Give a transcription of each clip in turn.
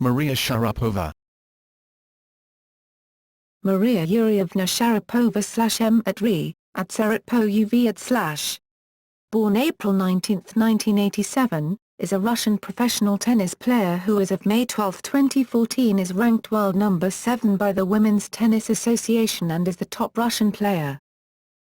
Maria Sharapova. Maria Yuryevna Sharapova /mə଼riːə, at ʃærəʻpoʊvə /. Born April 19, 1987, is a Russian professional tennis player who as of May 12, 2014 is ranked world number 7 by the Women's Tennis Association and is the top Russian player.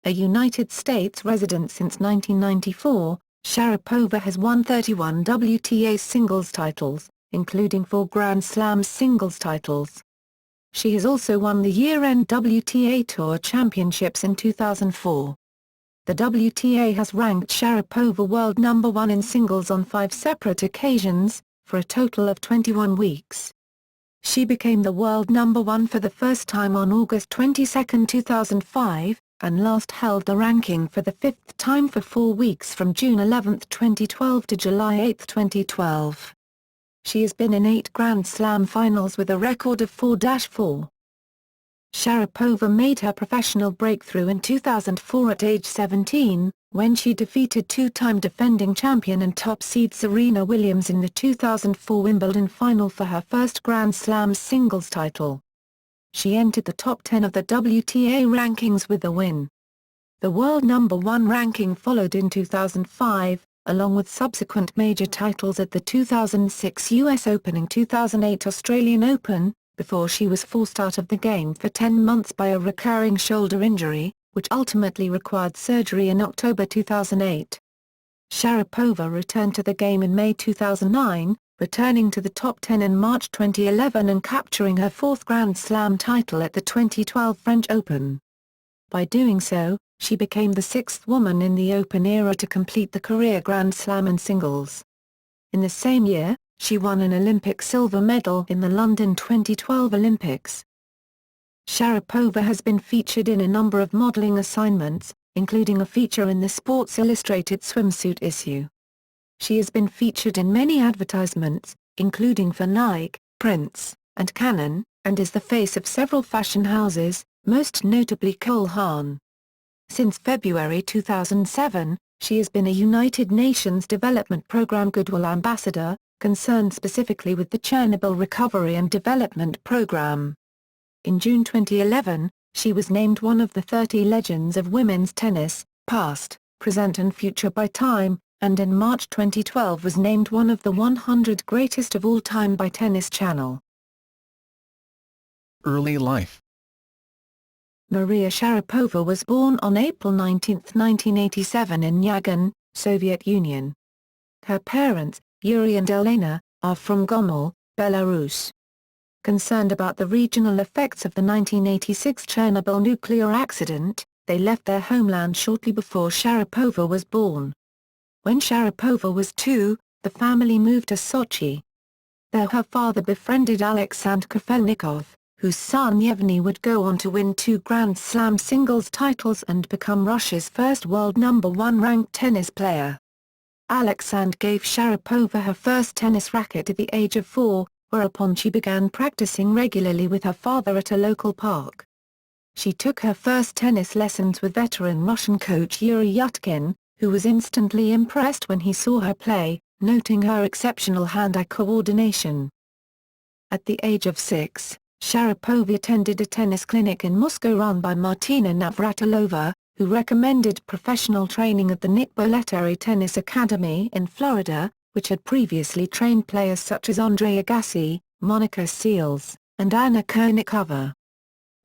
A United States resident since 1994, Sharapova has won 31 WTA singles titles, including 4 Grand Slam singles titles. She has also won the year-end WTA Tour Championships in 2004. The WTA has ranked Sharapova World No. 1 in singles on 5 separate occasions, for a total of 21 weeks. She became the world No. 1 for the first time on August 22, 2005, and last held the ranking for the 5th time for 4 weeks from June 11, 2012 to July 8, 2012. She has been in 8 Grand Slam finals with a record of 4-4. Sharapova made her professional breakthrough in 2004 at age 17, when she defeated 2-time defending champion and top seed Serena Williams in the 2004 Wimbledon final for her first Grand Slam singles title. She entered the top 10 of the WTA rankings with the win. The world No. 1 ranking followed in 2005, along with subsequent major titles at the 2006 US Open and 2008 Australian Open, before she was forced out of the game for 10 months by a recurring shoulder injury, which ultimately required surgery in October 2008. Sharapova returned to the game in May 2009, returning to the top 10 in March 2011 and capturing her 4th Grand Slam title at the 2012 French Open. By doing so, she became the 6th woman in the Open era to complete the career Grand Slam in singles. In the same year, she won an Olympic silver medal in the London 2012 Olympics. Sharapova has been featured in a number of modeling assignments, including a feature in the Sports Illustrated swimsuit issue. She has been featured in many advertisements, including for Nike, Prince, and Canon, and is the face of several fashion houses, most notably Cole Haan. Since February 2007, she has been a United Nations Development Programme Goodwill Ambassador, concerned specifically with the Chernobyl Recovery and Development Programme. In June 2011, she was named one of the 30 Legends of Women's Tennis, Past, Present and Future by Time, and in March 2012 was named one of the 100 Greatest of All Time by Tennis Channel. Early life. Maria Sharapova was born on April 19, 1987 in Yagan, Soviet Union. Her parents, Yuri and Elena, are from Gomel, Belarus. Concerned about the regional effects of the 1986 Chernobyl nuclear accident, they left their homeland shortly before Sharapova was born. When Sharapova was 2, the family moved to Sochi. There her father befriended Alexander Kafelnikov, whose son Yevgeny would go on to win 2 Grand Slam singles titles and become Russia's first world No. 1 ranked tennis player. Alexander gave Sharapova her first tennis racket at the age of 4, whereupon she began practicing regularly with her father at a local park. She took her first tennis lessons with veteran Russian coach Yuri Yutkin, who was instantly impressed when he saw her play, noting her exceptional hand-eye coordination. At the age of 6, Sharapova attended a tennis clinic in Moscow run by Martina Navratilova, who recommended professional training at the Nick Bollettieri Tennis Academy in Florida, which had previously trained players such as Andre Agassi, Monica Seles, and Anna Kournikova.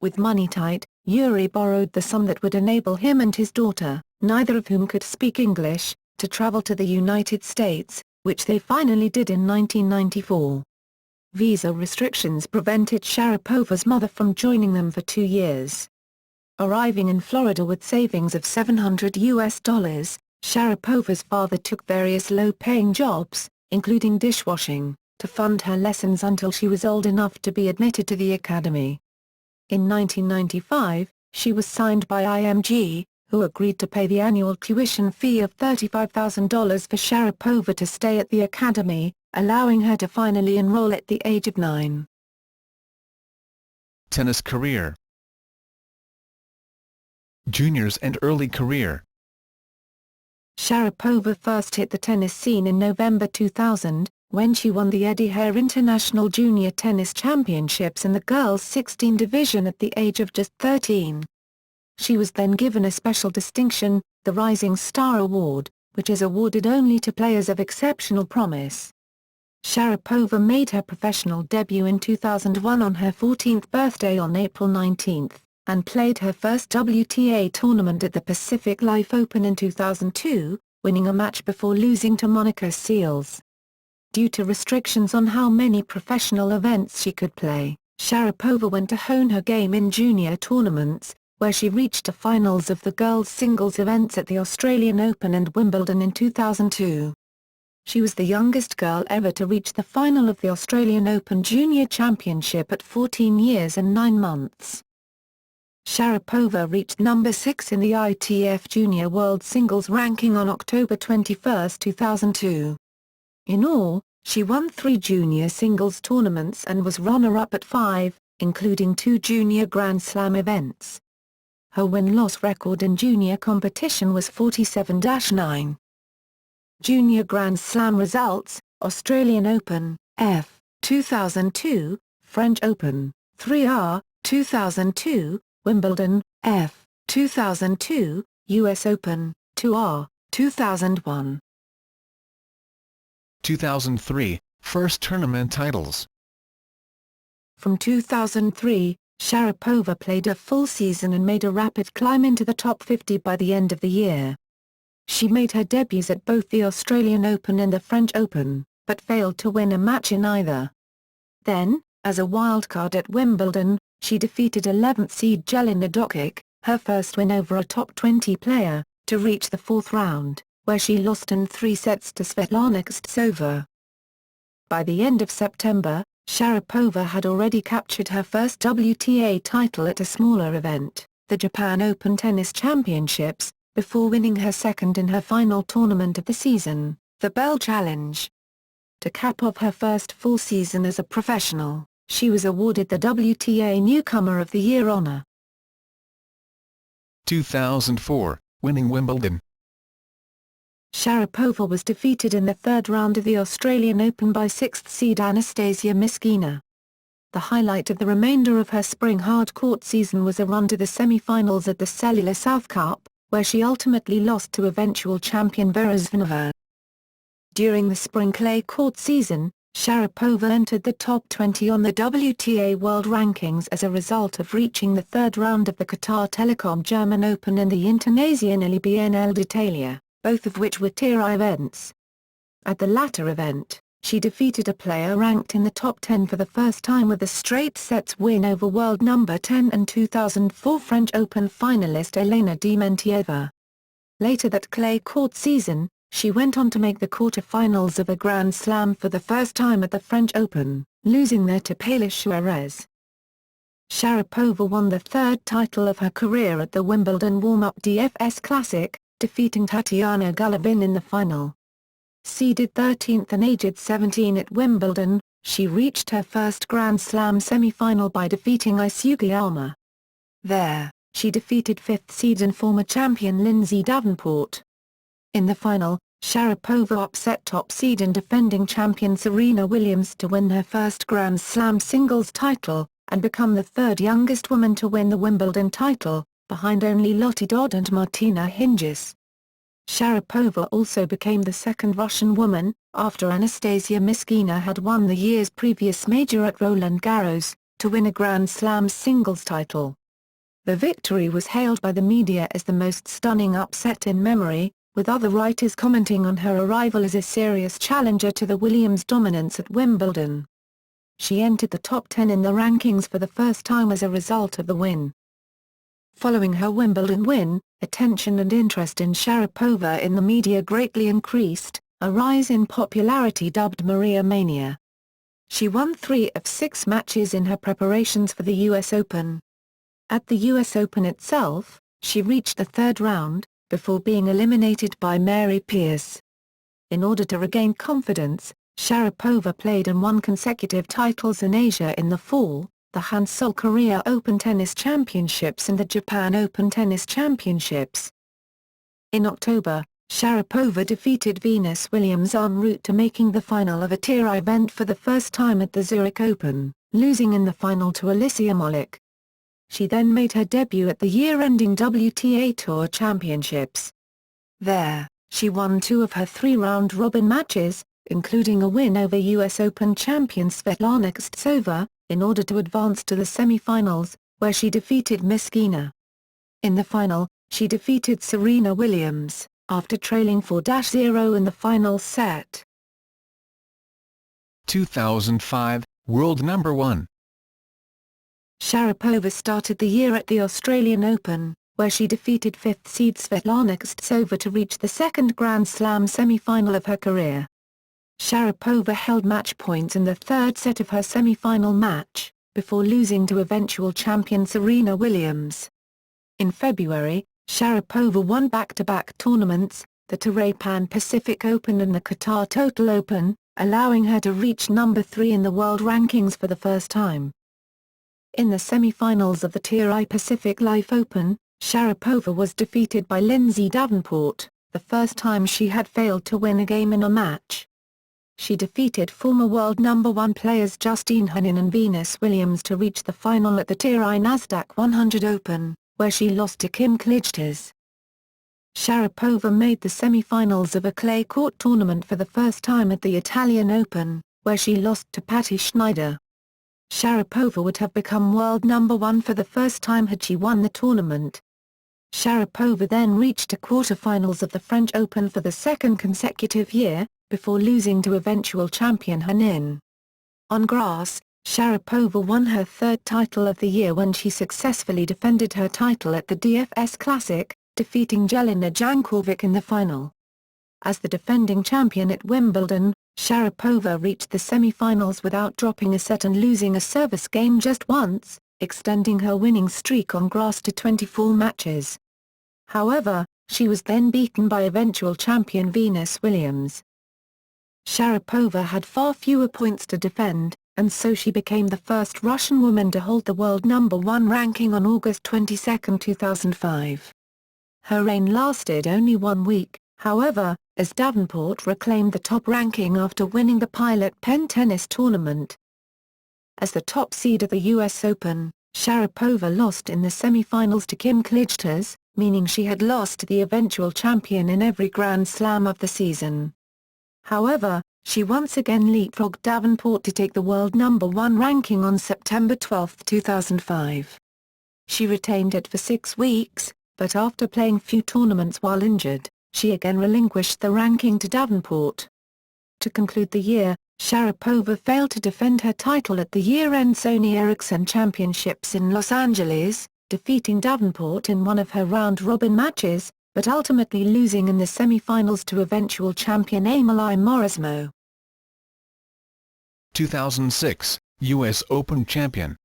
With money tight, Yuri borrowed the sum that would enable him and his daughter, neither of whom could speak English, to travel to the United States, which they finally did in 1994. Visa restrictions prevented Sharapova's mother from joining them for 2 years. Arriving in Florida with savings of $700, Sharapova's father took various low-paying jobs, including dishwashing, to fund her lessons until she was old enough to be admitted to the academy. In 1995, she was signed by IMG, who agreed to pay the annual tuition fee of $35,000 for Sharapova to stay at the academy, allowing her to finally enroll at the age of 9. Tennis career. Juniors and early career. Sharapova first hit the tennis scene in November 2000, when she won the Eddie International Junior Tennis Championships in the girls' 16 division at the age of just 13. She was then given a special distinction, the Rising Star Award, which is awarded only to players of exceptional promise. Sharapova made her professional debut in 2001 on her 14th birthday on April 19, and played her first WTA tournament at the Pacific Life Open in 2002, winning a match before losing to Monica Seles. Due to restrictions on how many professional events she could play, Sharapova went to hone her game in junior tournaments, where she reached the finals of the girls' singles events at the Australian Open and Wimbledon in 2002. She was the youngest girl ever to reach the final of the Australian Open Junior Championship at 14 years and 9 months. Sharapova reached number 6 in the ITF Junior World Singles ranking on October 21, 2002. In all, she won 3 junior singles tournaments and was runner-up at 5, including 2 junior Grand Slam events. Her win-loss record in junior competition was 47-9. Junior Grand Slam results: Australian Open, F. 2002, French Open, 3R, 2002, Wimbledon, F. 2002, US Open, 2R, 2001. 2003, first tournament titles. From 2003, Sharapova played a full season and made a rapid climb into the top 50 by the end of the year. She made her debuts at both the Australian Open and the French Open, but failed to win a match in either. Then, as a wildcard at Wimbledon, she defeated 11th seed Jelena Dokic, her first win over a top 20 player, to reach the 4th round, where she lost in 3 sets to Svetlana Kostova. By the end of September, Sharapova had already captured her first WTA title at a smaller event, the Japan Open Tennis Championships, before winning her second in her final tournament of the season, the Bell Challenge. To cap off her first full season as a professional, she was awarded the WTA Newcomer of the Year honor. 2004, winning Wimbledon. Sharapova was defeated in the 3rd round of the Australian Open by 6th seed Anastasia Miskina. The highlight of the remainder of her spring hard-court season was a run to the semi-finals at the Cellular South Cup, where she ultimately lost to eventual champion Vera Zvonareva. During the spring clay court season, Sharapova entered the top 20 on the WTA World Rankings as a result of reaching the 3rd round of the Qatar Telecom German Open and the Indonesian ILIBNL d'Italia, both of which were Tier I events. At the latter event, she defeated a player ranked in the top 10 for the first time with a straight sets win over world number 10 and 2004 French Open finalist Elena Dementieva. Later that clay court season, she went on to make the quarter-finals of a Grand Slam for the first time at the French Open, losing there to Paola Suarez. Sharapova won the 3rd title of her career at the Wimbledon Warm-Up DFS Classic, defeating Tatiana Golovin in the final. Seeded 13th and aged 17 at Wimbledon, she reached her first Grand Slam semi-final by defeating Ai Sugiyama. There, she defeated 5th seed and former champion Lindsay Davenport. In the final, Sharapova upset top seed and defending champion Serena Williams to win her first Grand Slam singles title, and become the 3rd youngest woman to win the Wimbledon title, behind only Lottie Dod and Martina Hingis. Sharapova also became the 2nd Russian woman, after Anastasia Miskina had won the year's previous major at Roland Garros, to win a Grand Slam singles title. The victory was hailed by the media as the most stunning upset in memory, with other writers commenting on her arrival as a serious challenger to the Williams' dominance at Wimbledon. She entered the top 10 in the rankings for the first time as a result of the win. Following her Wimbledon win, attention and interest in Sharapova in the media greatly increased, a rise in popularity dubbed Maria Mania. She won 3 of 6 matches in her preparations for the US Open. At the US Open itself, she reached the 3rd round, before being eliminated by Mary Pierce. In order to regain confidence, Sharapova played and won consecutive titles in Asia in the fall, the Seoul Korea Open Tennis Championships and the Japan Open Tennis Championships. In October, Sharapova defeated Venus Williams en route to making the final of a Tier I event for the first time at the Zurich Open, losing in the final to Alicia Molik. She then made her debut at the year-ending WTA Tour Championships. There, she won 2 of her 3 round-robin matches, including a win over US Open champion Svetlana Kuznetsova, in order to advance to the semi-finals, where she defeated Miskina. In the final, she defeated Serena Williams, after trailing 4-0 in the final set. 2005, World No. 1. Sharapova started the year at the Australian Open, where she defeated 5th seed Svetlana Kuznetsova to reach the second Grand Slam semi-final of her career. Sharapova held match points in the third set of her semi-final match, before losing to eventual champion Serena Williams. In February, Sharapova won back-to-back tournaments, the Taipei Pan Pacific Open and the Qatar Total Open, allowing her to reach number 3 in the world rankings for the first time. In the semi-finals of the Tier I Pacific Life Open, Sharapova was defeated by Lindsay Davenport, the first time she had failed to win a game in a match. She defeated former world No. 1 players Justine Henin and Venus Williams to reach the final at the Tier I Nasdaq 100 Open, where she lost to Kim Clijsters. Sharapova made the semi-finals of a clay court tournament for the first time at the Italian Open, where she lost to Patti Schneider. Sharapova would have become world No. 1 for the first time had she won the tournament. Sharapova then reached the quarter-finals of the French Open for the second consecutive year, before losing to eventual champion Henin. On grass, Sharapova won her third title of the year when she successfully defended her title at the DFS Classic, defeating Jelena Jankovic in the final. As the defending champion at Wimbledon, Sharapova reached the semi-finals without dropping a set and losing a service game just once, extending her winning streak on grass to 24 matches. However, she was then beaten by eventual champion Venus Williams. Sharapova had far fewer points to defend, and so she became the first Russian woman to hold the world No. 1 ranking on August 22, 2005. Her reign lasted only 1 week, however, as Davenport reclaimed the top ranking after winning the Pilot Pen Tennis Tournament. As the top seed of the US Open, Sharapova lost in the semi-finals to Kim Clijsters, meaning she had lost to the eventual champion in every Grand Slam of the season. However, she once again leapfrogged Davenport to take the world No. 1 ranking on September 12, 2005. She retained it for 6 weeks, but after playing few tournaments while injured, she again relinquished the ranking to Davenport. To conclude the year, Sharapova failed to defend her title at the year-end Sony Ericsson Championships in Los Angeles, defeating Davenport in one of her round-robin matches, but ultimately losing in the semi-finals to eventual champion Amalie Mauresmo. 2006, US Open champion.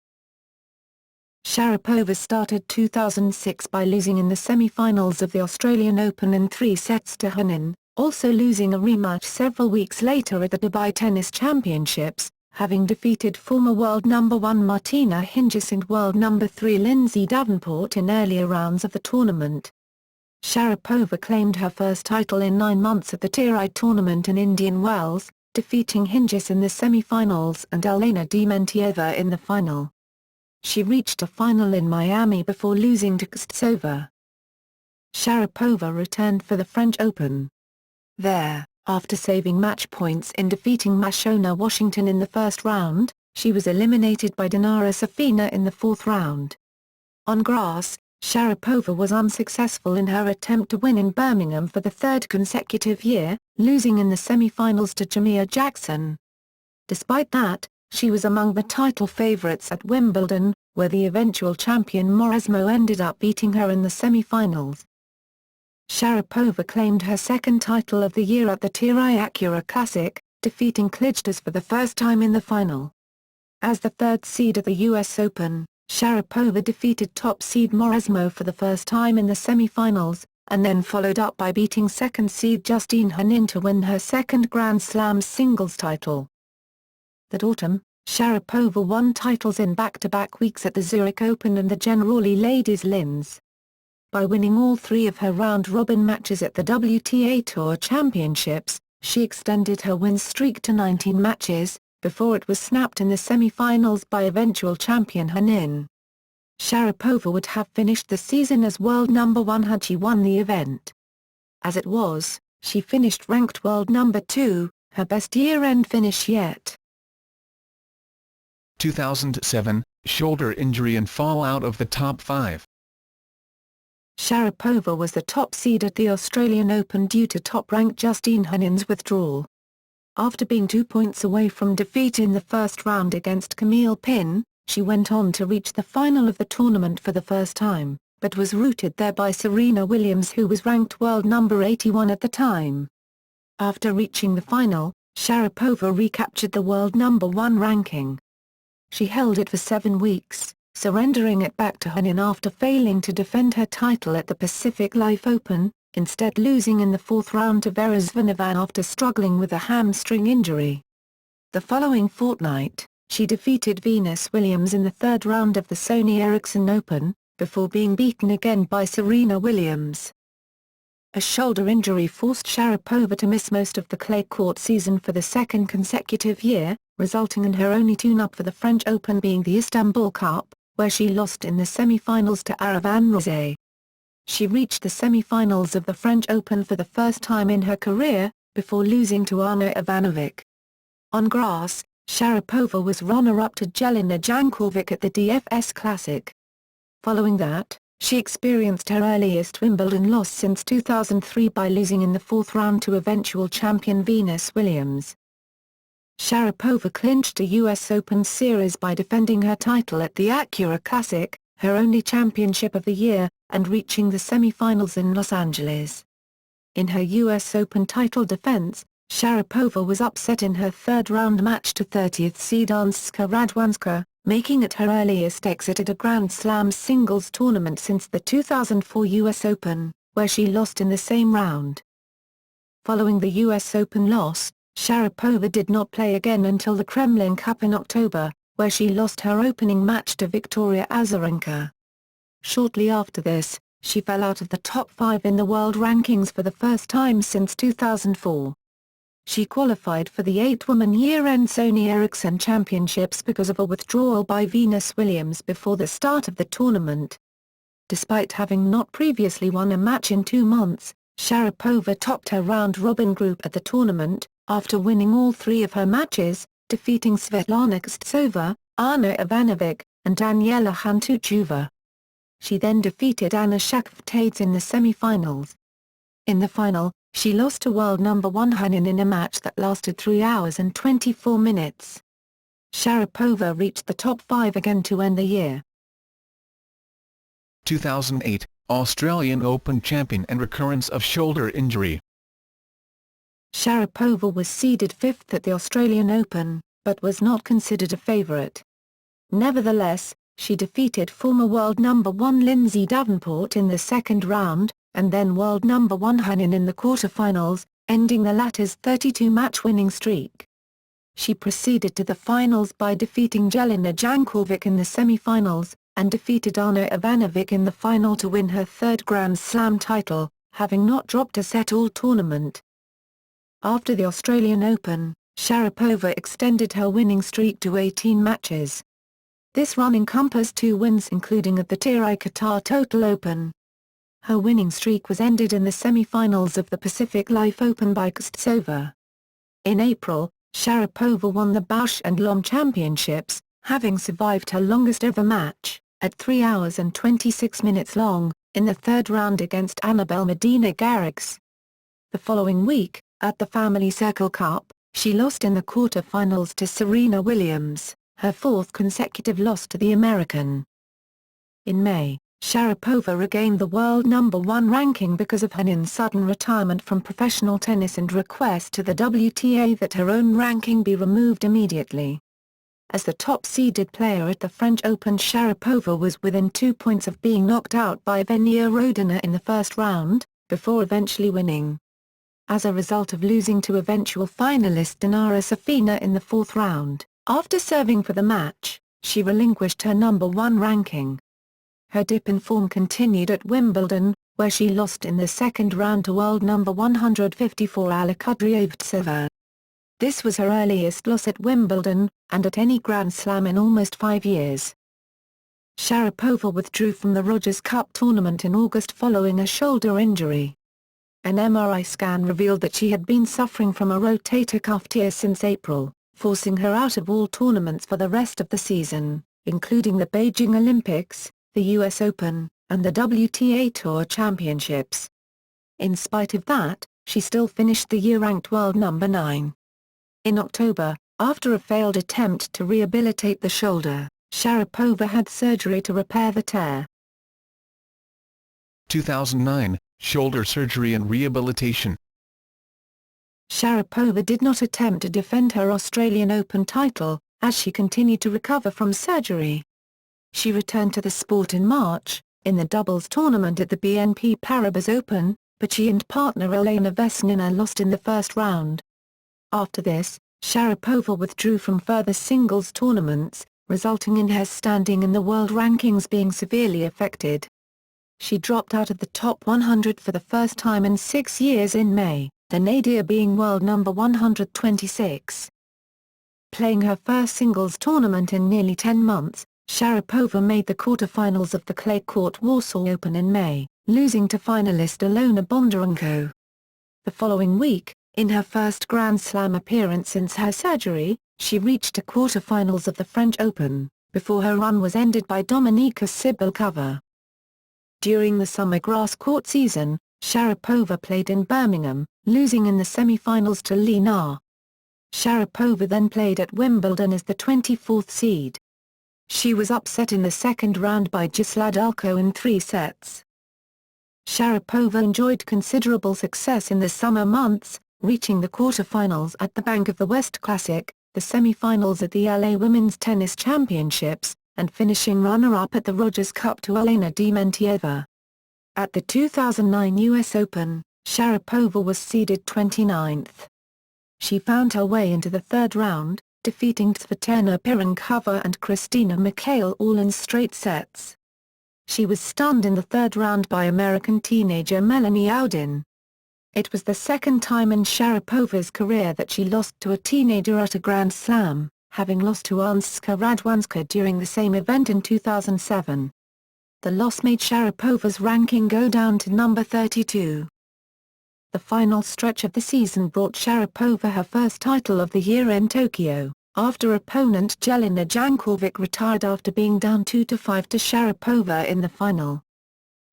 Sharapova started 2006 by losing in the semi-finals of the Australian Open in 3 sets to Henin, also losing a rematch several weeks later at the Dubai Tennis Championships, having defeated former world No. 1 Martina Hingis and world No. 3 Lindsay Davenport in earlier rounds of the tournament. Sharapova claimed her first title in 9 months at the Tier I tournament in Indian Wells, defeating Hingis in the semi-finals and Elena Dementieva in the final. She reached a final in Miami before losing to Kuznetsova. Sharapova returned for the French Open. There, after saving match points in defeating Mashona Washington in the first round, she was eliminated by Dinara Safina in the 4th round. On grass, Sharapova was unsuccessful in her attempt to win in Birmingham for the 3rd consecutive year, losing in the semi-finals to Jamea Jackson. Despite that, she was among the title favourites at Wimbledon, where the eventual champion Mauresmo ended up beating her in the semi-finals. Sharapova claimed her second title of the year at the Tier I Acura Classic, defeating Clijsters for the first time in the final. As the 3rd seed of the US Open, Sharapova defeated top seed Mauresmo for the first time in the semi-finals, and then followed up by beating 2nd seed Justine Henin to win her second Grand Slam singles title. That autumn, Sharapova won titles in back-to-back weeks at the Zurich Open and the Generali Ladies Linz. By winning all three of her round-robin matches at the WTA Tour Championships, she extended her win streak to 19 matches, before it was snapped in the semi-finals by eventual champion Henin. Sharapova would have finished the season as world number 1 had she won the event. As it was, she finished ranked world number 2, her best year-end finish yet. 2007, shoulder injury and fall out of the top 5. Sharapova was the top seed at the Australian Open due to top-ranked Justine Henin's withdrawal. After being 2 points away from defeat in the first round against Camille Pin, she went on to reach the final of the tournament for the first time, but was routed there by Serena Williams, who was ranked world number 81 at the time. After reaching the final, Sharapova recaptured the world number 1 ranking. She held it for 7 weeks, surrendering it back to Henin after failing to defend her title at the Pacific Life Open, instead losing in the 4th round to Vera Zvonareva after struggling with a hamstring injury. The following fortnight, she defeated Venus Williams in the 3rd round of the Sony Ericsson Open, before being beaten again by Serena Williams. A shoulder injury forced Sharapova to miss most of the clay court season for the 2nd consecutive year, resulting in her only tune-up for the French Open being the Istanbul Cup, where she lost in the semi-finals to Aravan Rosé. She reached the semi-finals of the French Open for the first time in her career, before losing to Ana Ivanovic. On grass, Sharapova was runner-up to Jelena Jankovic at the DFS Classic. Following that, she experienced her earliest Wimbledon loss since 2003 by losing in the 4th round to eventual champion Venus Williams. Sharapova clinched a U.S. Open series by defending her title at the Acura Classic, her only championship of the year, and reaching the semi-finals in Los Angeles. In her U.S. Open title defense, Sharapova was upset in her 3rd-round match to 30th seed Anska Radwanska, making it her earliest exit at a Grand Slam singles tournament since the 2004 U.S. Open, where she lost in the same round. Following the U.S. Open loss, Sharapova did not play again until the Kremlin Cup in October, where she lost her opening match to Victoria Azarenka. Shortly after this, she fell out of the top 5 in the world rankings for the first time since 2004. She qualified for the 8-woman year-end Sony Ericsson Championships because of a withdrawal by Venus Williams before the start of the tournament. Despite having not previously won a match in 2 months, Sharapova topped her round-robin group at the tournament, after winning all 3 of her matches, defeating Svetlana Kostsova, Ana Ivanovic, and Daniela Hantuchova. She then defeated Anna Shakhvtadze in the semi-finals. In the final, she lost to world number 1 Henin in a match that lasted 3 hours and 24 minutes. Sharapova reached the top 5 again to end the year. 2008, Australian Open champion and recurrence of shoulder injury. Sharapova was seeded 5th at the Australian Open, but was not considered a favourite. Nevertheless, she defeated former world number 1 Lindsay Davenport in the 2nd round, and then world number 1 Henin in the quarter-finals, ending the latter's 32-match winning streak. She proceeded to the finals by defeating Jelena Jankovic in the semi-finals, and defeated Ana Ivanovic in the final to win her 3rd Grand Slam title, having not dropped a set all tournament. After the Australian Open, Sharapova extended her winning streak to 18 matches. This run encompassed 2 wins including at the Tirai Qatar Total Open. Her winning streak was ended in the semi-finals of the Pacific Life Open by Kostsova. In April, Sharapova won the Bausch and Lomb Championships, having survived her longest-ever match, at 3 hours and 26 minutes long, in the 3rd round against Annabelle Medina Garrix. The following week, at the Family Circle Cup, she lost in the quarter-finals to Serena Williams, her 4th consecutive loss to the American. In May, Sharapova regained the world number 1 ranking because of Henin's sudden retirement from professional tennis and request to the WTA that her own ranking be removed immediately. As the top-seeded player at the French Open, Sharapova was within 2 points of being knocked out by Evgenia Rodina in the first round, before eventually winning. As a result of losing to eventual finalist Dinara Safina in the 4th round, after serving for the match, she relinquished her number 1 ranking. Her dip in form continued at Wimbledon, where she lost in the second round to world number 154 Yuryevna. This was her earliest loss at Wimbledon, and at any Grand Slam in almost 5 years. Sharapova withdrew from the Rogers Cup tournament in August following a shoulder injury. An MRI scan revealed that she had been suffering from a rotator cuff tear since April, forcing her out of all tournaments for the rest of the season, including the Beijing Olympics, the US Open, and the WTA Tour Championships. In spite of that, she still finished the year ranked world number 9. In October, after a failed attempt to rehabilitate the shoulder, Sharapova had surgery to repair the tear. 2009, shoulder surgery and rehabilitation. Sharapova did not attempt to defend her Australian Open title, as she continued to recover from surgery. She returned to the sport in March, in the doubles tournament at the BNP Paribas Open, but she and partner Elena Vesnina lost in the first round. After this, Sharapova withdrew from further singles tournaments, resulting in her standing in the world rankings being severely affected. She dropped out of the top 100 for the first time in 6 years in May, the nadir being world number 126. Playing her first singles tournament in nearly 10 months, Sharapova made the quarter-finals of the clay court Warsaw Open in May, losing to finalist Ilona Bondarenko. The following week, in her first Grand Slam appearance since her surgery, she reached the quarter-finals of the French Open, before her run was ended by Dominika Cibulkova. During the summer grass court season, Sharapova played in Birmingham, losing in the semi-finals to Li Na. Sharapova then played at Wimbledon as the 24th seed. She was upset in the second round by Jasladalko in 3 sets. Sharapova enjoyed considerable success in the summer months, reaching the quarter-finals at the Bank of the West Classic, the semi-finals at the LA Women's Tennis Championships, and finishing runner-up at the Rogers Cup to Elena Dementieva. At the 2009 US Open, Sharapova was seeded 29th. She found her way into the third round, defeating Tsvetlana Pironkova and Kristina Mikhail all in straight sets. She was stunned in the third round by American teenager Melanie Oudin. It was the second time in Sharapova's career that she lost to a teenager at a Grand Slam, having lost to Anska Radwanska during the same event in 2007. The loss made Sharapova's ranking go down to number 32. The final stretch of the season brought Sharapova her first title of the year in Tokyo, after opponent Jelena Jankovic retired after being down 2-5 to Sharapova in the final.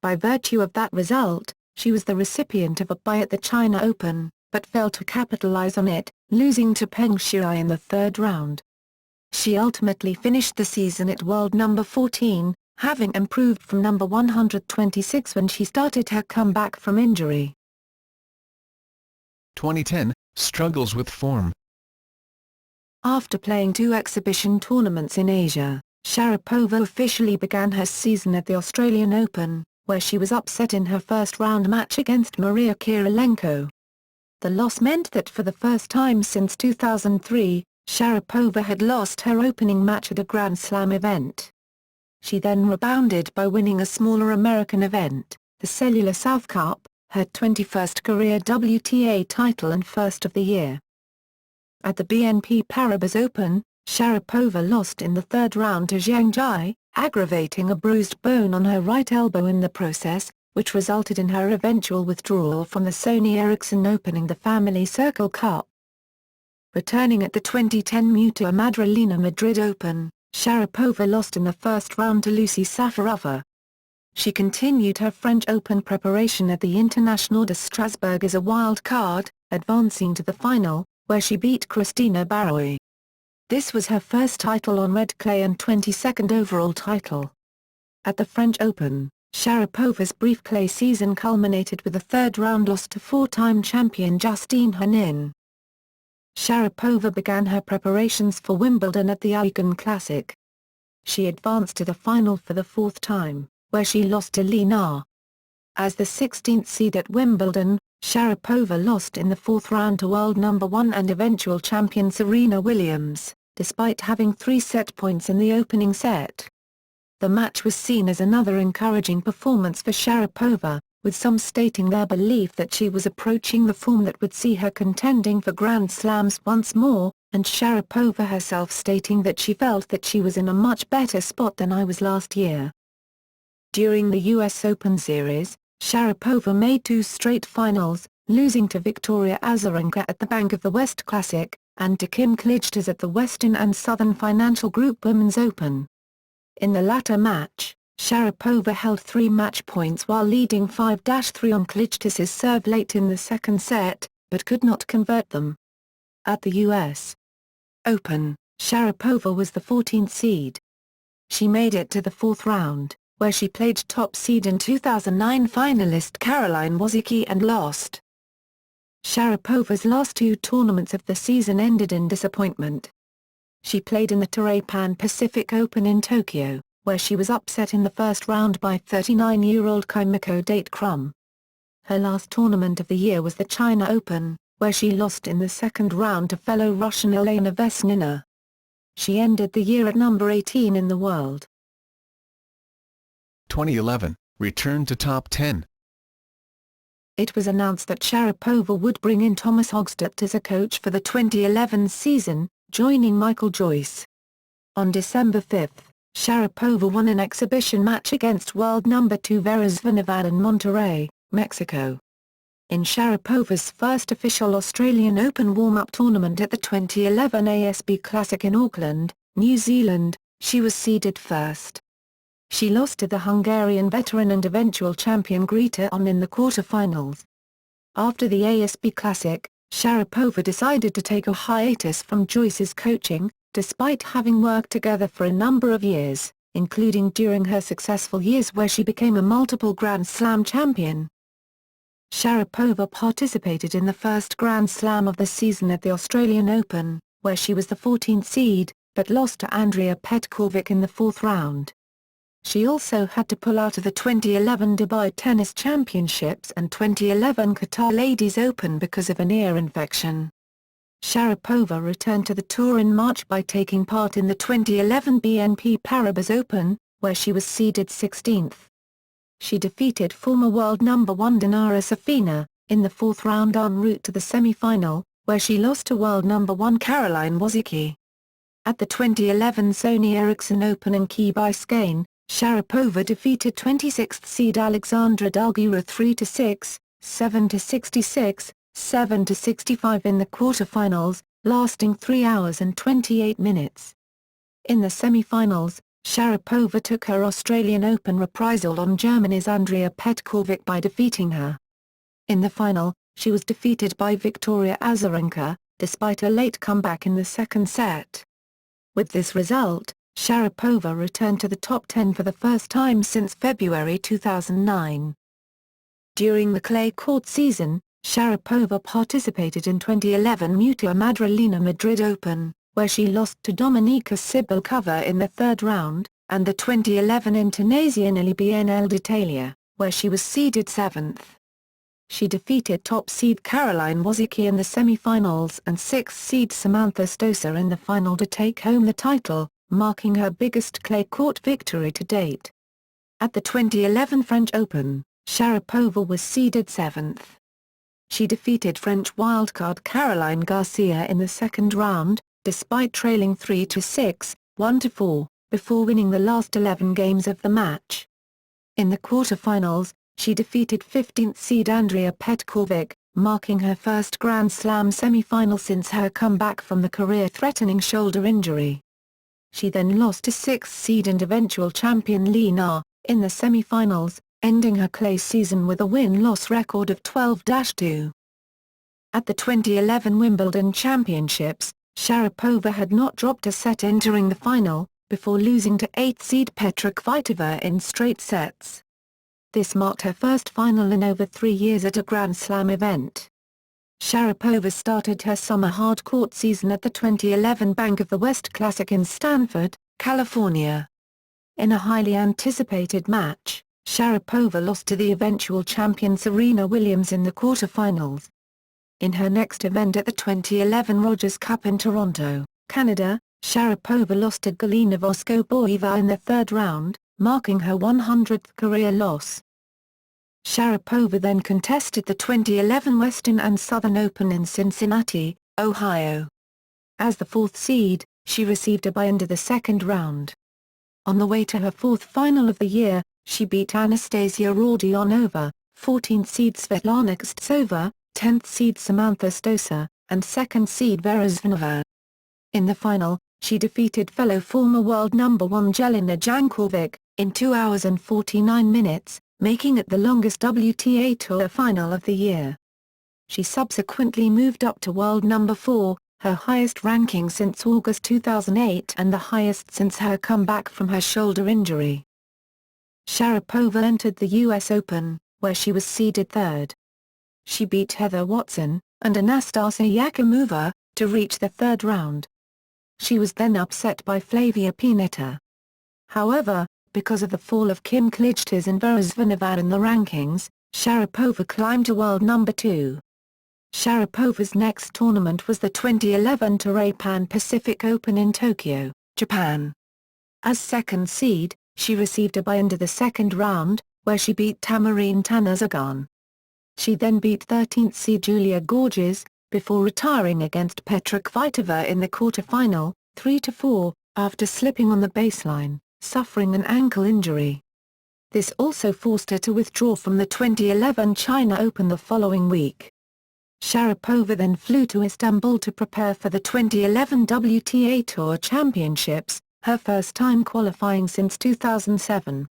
By virtue of that result, she was the recipient of a bye at the China Open, but failed to capitalize on it, losing to Peng Shuai in the third round. She ultimately finished the season at world number 14, having improved from number 126 when she started her comeback from injury. 2010, struggles with form. After playing 2 exhibition tournaments in Asia, Sharapova officially began her season at the Australian Open, where she was upset in her first round match against Maria Kirilenko. The loss meant that for the first time since 2003, Sharapova had lost her opening match at a Grand Slam event. She then rebounded by winning a smaller American event, the Cellular South Cup, her 21st career WTA title and first of the year. At the BNP Paribas Open, Sharapova lost in the third round to Zhang Jie, aggravating a bruised bone on her right elbow in the process, which resulted in her eventual withdrawal from the Sony Ericsson Opening the Family Circle Cup. Returning at the 2010 Mutua Madrilena Madrid Open, Sharapova lost in the first round to Lucy Safarova. She continued her French Open preparation at the International de Strasbourg as a wild card, advancing to the final, where she beat Cristina Baroi. This was her first title on red clay and 22nd overall title. At the French Open, Sharapova's brief clay season culminated with a third-round loss to 4-time champion Justine Henin. Sharapova began her preparations for Wimbledon at the Aigan Classic. She advanced to the final for the 4th time, where she lost to Li Na. As the 16th seed at Wimbledon, Sharapova lost in the 4th round to world number 1 and eventual champion Serena Williams, despite having 3 set points in the opening set. The match was seen as another encouraging performance for Sharapova, with some stating their belief that she was approaching the form that would see her contending for Grand Slams once more, and Sharapova herself stating that she felt that she was in a much better spot than I was last year. During the US Open Series, Sharapova made 2 straight finals, losing to Victoria Azarenka at the Bank of the West Classic, and to Kim Clijsters at the Western and Southern Financial Group Women's Open. In the latter match, Sharapova held 3 match points while leading 5-3 on Clijsters' serve late in the second set, but could not convert them. At the US Open, Sharapova was the 14th seed. She made it to the 4th round, where she played top seed and 2009 finalist Caroline Wozniacki and lost. Sharapova's last 2 tournaments of the season ended in disappointment. She played in the Toray Pan-Pacific Open in Tokyo, where she was upset in the first round by 39-year-old Kimiko Date-Krum. Her last tournament of the year was the China Open, where she lost in the second round to fellow Russian Elena Vesnina. She ended the year at number 18 in the world. 2011, returned to top 10. It was announced that Sharapova would bring in Thomas Hogstedt as a coach for the 2011 season, joining Michael Joyce. On December 5, Sharapova won an exhibition match against world number 2 Vera Zvonareva in Monterrey, Mexico. In Sharapova's first official Australian Open warm-up tournament at the 2011 ASB Classic in Auckland, New Zealand, she was seeded first. She lost to the Hungarian veteran and eventual champion Greta Onn in the quarter-finals. After the ASB Classic, Sharapova decided to take a hiatus from Joyce's coaching, despite having worked together for a number of years, including during her successful years where she became a multiple Grand Slam champion. Sharapova participated in the first Grand Slam of the season at the Australian Open, where she was the 14th seed, but lost to Andrea Petkovic in the 4th round. She also had to pull out of the 2011 Dubai Tennis Championships and 2011 Qatar Ladies Open because of an ear infection. Sharapova returned to the tour in March by taking part in the 2011 BNP Paribas Open, where she was seeded 16th. She defeated former world number 1 Dinara Safina, in the 4th round en route to the semi-final, where she lost to world number 1 Caroline Wozniacki. At the 2011 Sony Ericsson Open in Key Biscayne, Sharapova defeated 26th seed Alexandra Dalgura 3-6, 7-66, 7-65 in the quarter-finals, lasting 3 hours and 28 minutes. In the semi-finals, Sharapova took her Australian Open reprisal on Germany's Andrea Petkovic by defeating her. In the final, she was defeated by Victoria Azarenka, despite a late comeback in the second set. With this result, Sharapova returned to the top 10 for the first time since February 2009. During the clay court season, Sharapova participated in 2011 Mutua Madrilena Madrid Open, where she lost to Dominika Cibulkova in the 3rd round, and the 2011 Internazionale BNL d'Italia, where she was seeded 7th. She defeated top seed Caroline Wozniacki in the semi-finals and 6th seed Samantha Stosur in the final to take home the title, marking her biggest clay court victory to date. At the 2011 French Open, Sharapova was seeded 7th. She defeated French wildcard Caroline Garcia in the 2nd round, despite trailing 3-6, 1-4, before winning the last 11 games of the match. In the quarter-finals, she defeated 15th seed Andrea Petkovic, marking her first Grand Slam semi-final since her comeback from the career-threatening shoulder injury. She then lost to 6th seed and eventual champion Li Na, in the semi-finals, ending her clay season with a win-loss record of 12-2. At the 2011 Wimbledon Championships, Sharapova had not dropped a set entering the final, before losing to 8th seed Petra Kvitova in straight sets. This marked her first final in over 3 years at a Grand Slam event. Sharapova started her summer hard-court season at the 2011 Bank of the West Classic in Stanford, California. In a highly anticipated match, Sharapova lost to the eventual champion Serena Williams in the quarter-finals. In her next event at the 2011 Rogers Cup in Toronto, Canada, Sharapova lost to Galina Voskobóeva in the 3rd round, marking her 100th career loss. Sharapova then contested the 2011 Western and Southern Open in Cincinnati, Ohio. As the fourth seed, she received a bye into the second round. On the way to her fourth final of the year, she beat Anastasia Rodionova, 14th seed Svetlana Kuznetsova, 10th seed Samantha Stosur, and 2nd seed Vera Zvonareva. In the final, she defeated fellow former world number 1 Jelena Jankovic, in 2 hours and 49 minutes, making it the longest WTA Tour final of the year. She subsequently moved up to world number 4, her highest ranking since August 2008 and the highest since her comeback from her shoulder injury. Sharapova entered the US Open, where she was seeded third. She beat Heather Watson and Anastasia Yakimova to reach the third round. She was then upset by Flavia Pennetta. However, because of the fall of Kim Clijsters and Vera Zvonareva in the rankings, Sharapova climbed to world number 2. Sharapova's next tournament was the 2011 Toray Pan-Pacific Open in Tokyo, Japan. As second seed, she received a bye into the second round, where she beat Tamarine Tanasugarn. She then beat 13th seed Julia Gorges, before retiring against Petra Kvitova in the quarter-final, 3-4, after slipping on the baseline, suffering an ankle injury. This also forced her to withdraw from the 2011 China Open the following week. Sharapova then flew to Istanbul to prepare for the 2011 WTA Tour Championships, her first time qualifying since 2007.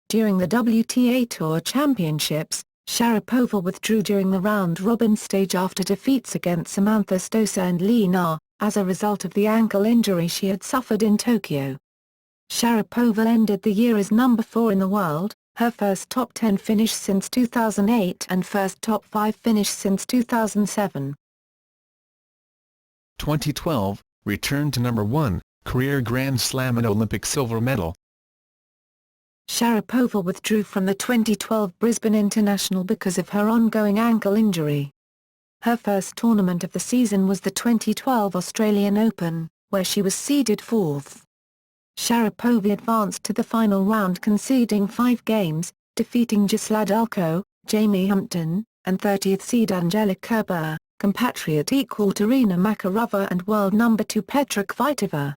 During the WTA Tour Championships, Sharapova withdrew during the round-robin stage after defeats against Samantha Stosur and Li Na, as a result of the ankle injury she had suffered in Tokyo. Sharapova ended the year as number 4 in the world, her first top 10 finish since 2008 and first top 5 finish since 2007. 2012, returned to number 1, career Grand Slam and Olympic silver medal. Sharapova withdrew from the 2012 Brisbane International because of her ongoing ankle injury. Her first tournament of the season was the 2012 Australian Open, where she was seeded 4th. Sharapova advanced to the final round conceding 5 games, defeating Gisela Dulko, Jamie Hampton, and 30th seed Angelique Kerber, compatriot Ekaterina Makarova and world number 2 Petra Kvitova.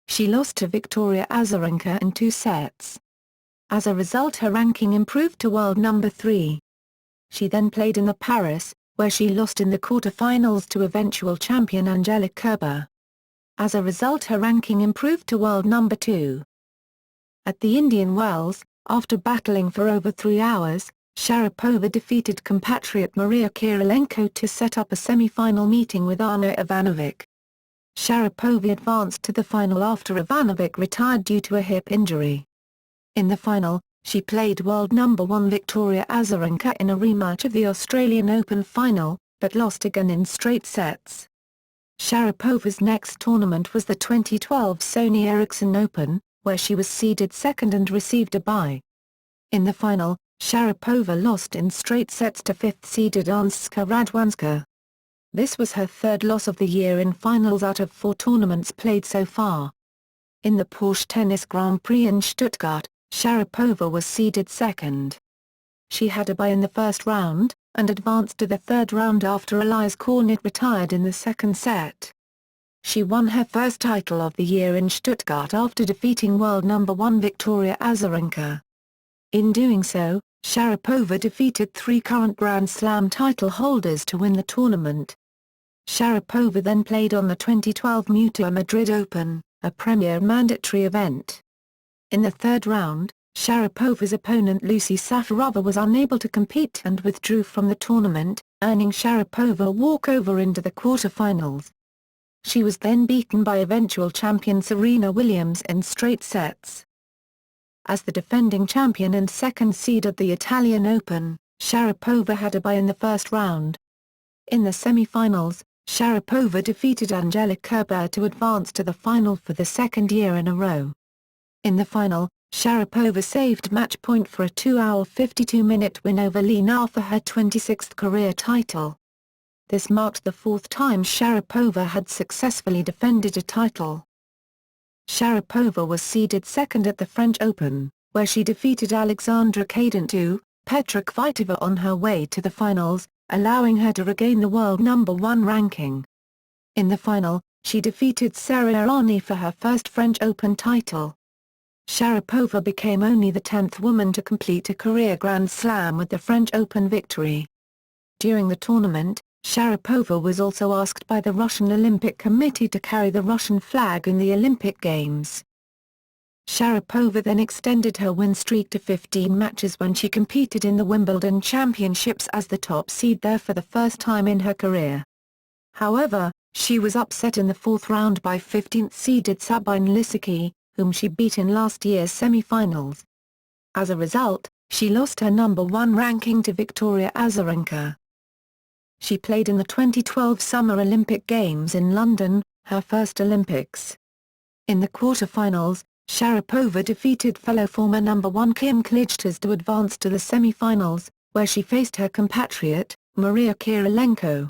She lost to Victoria Azarenka in 2 sets. As a result, her ranking improved to world number 3. She then played in the Paris, where she lost in the quarter-finals to eventual champion Angelique Kerber. As a result, her ranking improved to world number 2. At the Indian Wells, after battling for over 3 hours, Sharapova defeated compatriot Maria Kirilenko to set up a semi-final meeting with Ana Ivanovic. Sharapova advanced to the final after Ivanovic retired due to a hip injury. In the final, she played world number 1 Victoria Azarenka in a rematch of the Australian Open final, but lost again in straight sets. Sharapova's next tournament was the 2012 Sony Ericsson Open, where she was seeded second and received a bye. In the final, Sharapova lost in straight sets to 5th-seeded Anska Radwanska. This was her third loss of the year in finals out of 4 tournaments played so far. In the Porsche Tennis Grand Prix in Stuttgart, Sharapova was seeded second. She had a bye in the first round, and advanced to the third round after Elise Cornet retired in the second set. She won her first title of the year in Stuttgart after defeating world number 1 Victoria Azarenka. In doing so, Sharapova defeated 3 current Grand Slam title holders to win the tournament. Sharapova then played on the 2012 Mutua Madrid Open, a premier mandatory event. In the third round, Sharapova's opponent Lucy Safarova was unable to compete and withdrew from the tournament, earning Sharapova a walkover into the quarterfinals. She was then beaten by eventual champion Serena Williams in straight sets. As the defending champion and second seed at the Italian Open, Sharapova had a bye in the first round. In the semi-finals, Sharapova defeated Angelique Kerber to advance to the final for the second year in a row. In the final, Sharapova saved match point for a 2-hour 52-minute win over Li Na for her 26th career title. This marked the 4th time Sharapova had successfully defended a title. Sharapova was seeded second at the French Open, where she defeated Alexandra Kadentau, Petra Kvitova on her way to the finals, allowing her to regain the world number 1 ranking. In the final, she defeated Sara Errani for her first French Open title. Sharapova became only the 10th woman to complete a career Grand Slam with the French Open victory. During the tournament, Sharapova was also asked by the Russian Olympic Committee to carry the Russian flag in the Olympic Games. Sharapova then extended her win streak to 15 matches when she competed in the Wimbledon Championships as the top seed there for the first time in her career. However, she was upset in the 4th round by 15th-seeded Sabine Lisicki, whom she beat in last year's semi-finals. As a result, she lost her number 1 ranking to Victoria Azarenka. She played in the 2012 Summer Olympic Games in London, her first Olympics. In the quarter-finals, Sharapova defeated fellow former number 1 Kim Clijsters to advance to the semi-finals, where she faced her compatriot, Maria Kirilenko.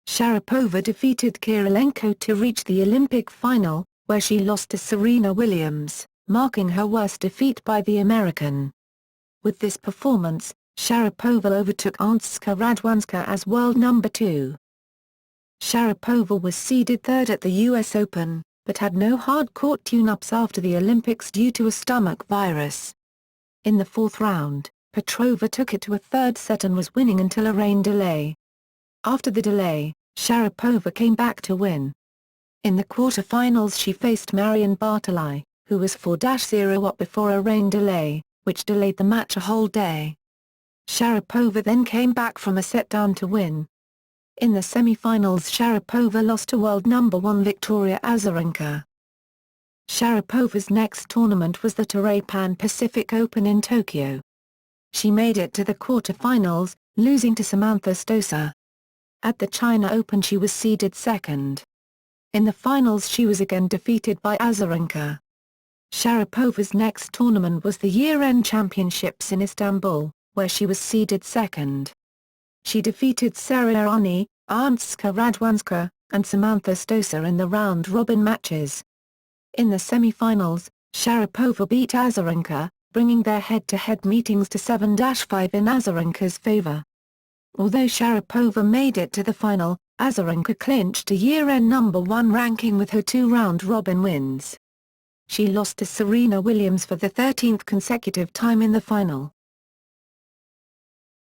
Sharapova defeated Kirilenko to reach the Olympic final, where she lost to Serena Williams, marking her worst defeat by the American. With this performance, Sharapova overtook Agnieszka Radwanska as world number 2. Sharapova was seeded 3rd at the US Open, but had no hard-court tune-ups after the Olympics due to a stomach virus. In the 4th round, Petrova took it to a 3rd set and was winning until a rain delay. After the delay, Sharapova came back to win. In the quarter-finals she faced Marion Bartoli, who was 4-0 up before a rain delay, which delayed the match a whole day. Sharapova then came back from a set down to win. In the semi-finals Sharapova lost to world number 1 Victoria Azarenka. Sharapova's next tournament was the Toray Pan-Pacific Open in Tokyo. She made it to the quarter-finals, losing to Samantha Stosur. At the China Open she was seeded 2nd. In the finals she was again defeated by Azarenka. Sharapova's next tournament was the year-end championships in Istanbul, where she was seeded 2nd. She defeated Sara Errani, Agnieszka Radwanska, and Samantha Stosur in the round-robin matches. In the semi-finals, Sharapova beat Azarenka, bringing their head-to-head meetings to 7-5 in Azarenka's favor. Although Sharapova made it to the final, Azarenka clinched a year-end number 1 ranking with her 2 round-robin wins. She lost to Serena Williams for the 13th consecutive time in the final.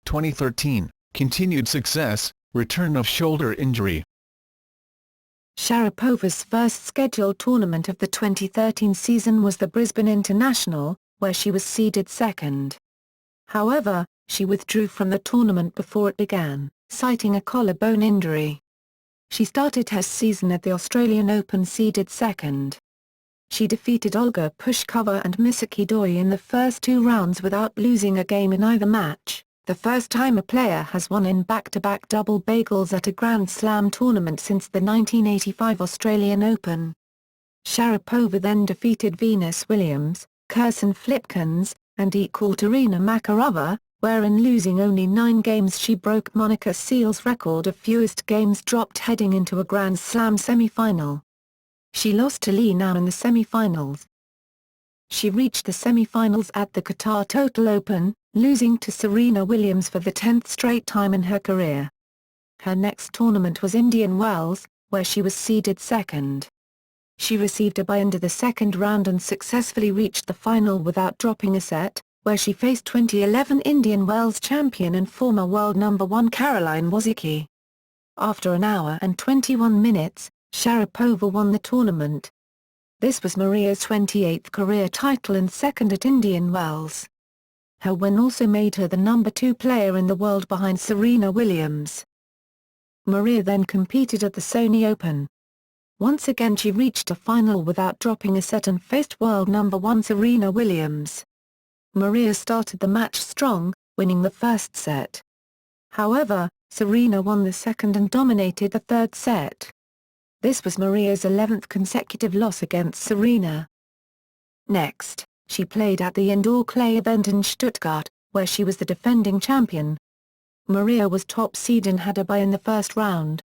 2013, continued success, return of shoulder injury. Sharapova's first scheduled tournament of the 2013 season was the Brisbane International, where she was seeded 2nd. However, she withdrew from the tournament before it began, citing a collarbone injury. She started her season at the Australian Open seeded 2nd. She defeated Olga Pushkova and Misaki Doi in the first 2 rounds without losing a game in either match, the first time a player has won in back-to-back double bagels at a Grand Slam tournament since the 1985 Australian Open. Sharapova then defeated Venus Williams, Kirsten Flipkens, and Ekaterina Makarova, where in losing only 9 games she broke Monica Seal's record of fewest games dropped heading into a Grand Slam semi-final. She lost to Li Na in the semi-finals. She reached the semi-finals at the Qatar Total Open, losing to Serena Williams for the 10th straight time in her career. Her next tournament was Indian Wells, where she was seeded 2nd. She received a bye into the 2nd round and successfully reached the final without dropping a set, where she faced 2011 Indian Wells champion and former world number 1 Caroline Wozniacki. After an hour and 21 minutes, Sharapova won the tournament. This was Maria's 28th career title and 2nd at Indian Wells. Her win also made her the number 2 player in the world behind Serena Williams. Maria then competed at the Sony Open. Once again she reached a final without dropping a set and faced world number 1 Serena Williams. Maria started the match strong, winning the first set. However, Serena won the second and dominated the third set. This was Maria's 11th consecutive loss against Serena. Next, she played at the indoor clay event in Stuttgart, where she was the defending champion. Maria was top seed and had a bye in the first round.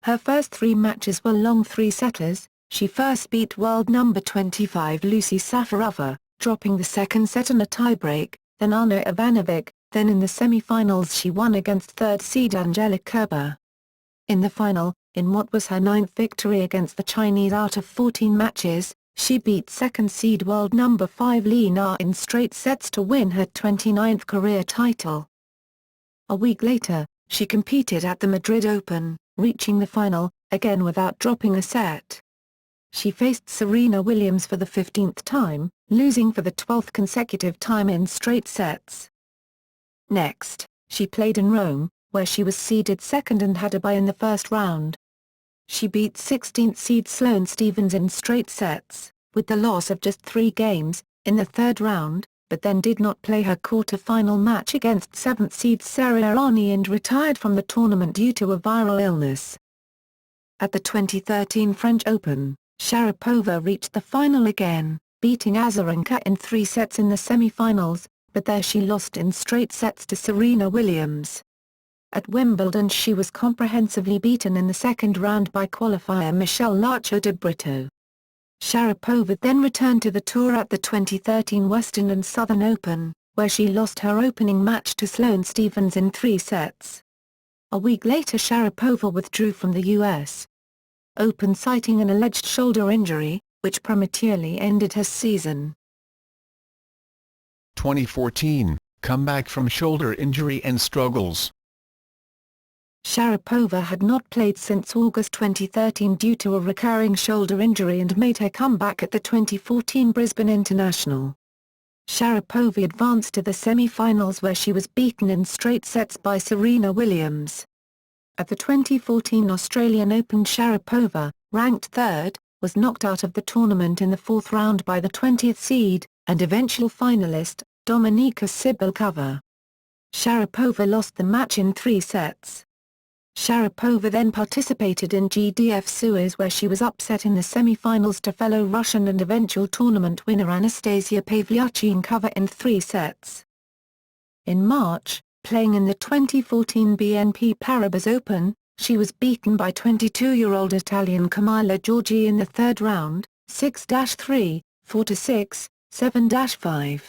Her first 3 matches were long 3-setters. She first beat world number 25 Lucy Safarova, dropping the second set in a tiebreak, then Ana Ivanovic. Then in the semi-finals she won against third seed Angelique Kerber. In the final, in what was her 9th victory against the Chinese out of 14 matches, she beat second seed world number 5 Li Na in straight sets to win her 29th career title. A week later, she competed at the Madrid Open, reaching the final, again without dropping a set. She faced Serena Williams for the 15th time, losing for the 12th consecutive time in straight sets. Next, she played in Rome, where she was seeded second and had a bye in the first round. She beat 16th seed Sloane Stephens in straight sets, with the loss of just 3 games, in the third round, but then did not play her quarter-final match against 7th seed Sara Errani and retired from the tournament due to a viral illness. At the 2013 French Open, Sharapova reached the final again, beating Azarenka in 3 sets in the semi-finals, but there she lost in straight sets to Serena Williams. At Wimbledon she was comprehensively beaten in the second round by qualifier Michelle Larcher de Brito. Sharapova then returned to the tour at the 2013 Western and Southern Open, where she lost her opening match to Sloane Stephens in 3 sets. A week later Sharapova withdrew from the U.S. Open citing an alleged shoulder injury, which prematurely ended her season. 2014, comeback from shoulder injury and struggles. Sharapova had not played since August 2013 due to a recurring shoulder injury and made her comeback at the 2014 Brisbane International. Sharapova advanced to the semi-finals where she was beaten in straight sets by Serena Williams. At the 2014 Australian Open Sharapova, ranked 3rd, was knocked out of the tournament in the 4th round by the 20th seed, and eventual finalist, Dominika Cibulkova. Sharapova lost the match in 3 sets. Sharapova then participated in GDF Suez where she was upset in the semi-finals to fellow Russian and eventual tournament winner Anastasia Pavlyuchenkova in 3 sets. In March, playing in the 2014 BNP Paribas Open, she was beaten by 22-year-old Italian Camilla Giorgi in the 3rd round, 6-3, 4-6, 7-5.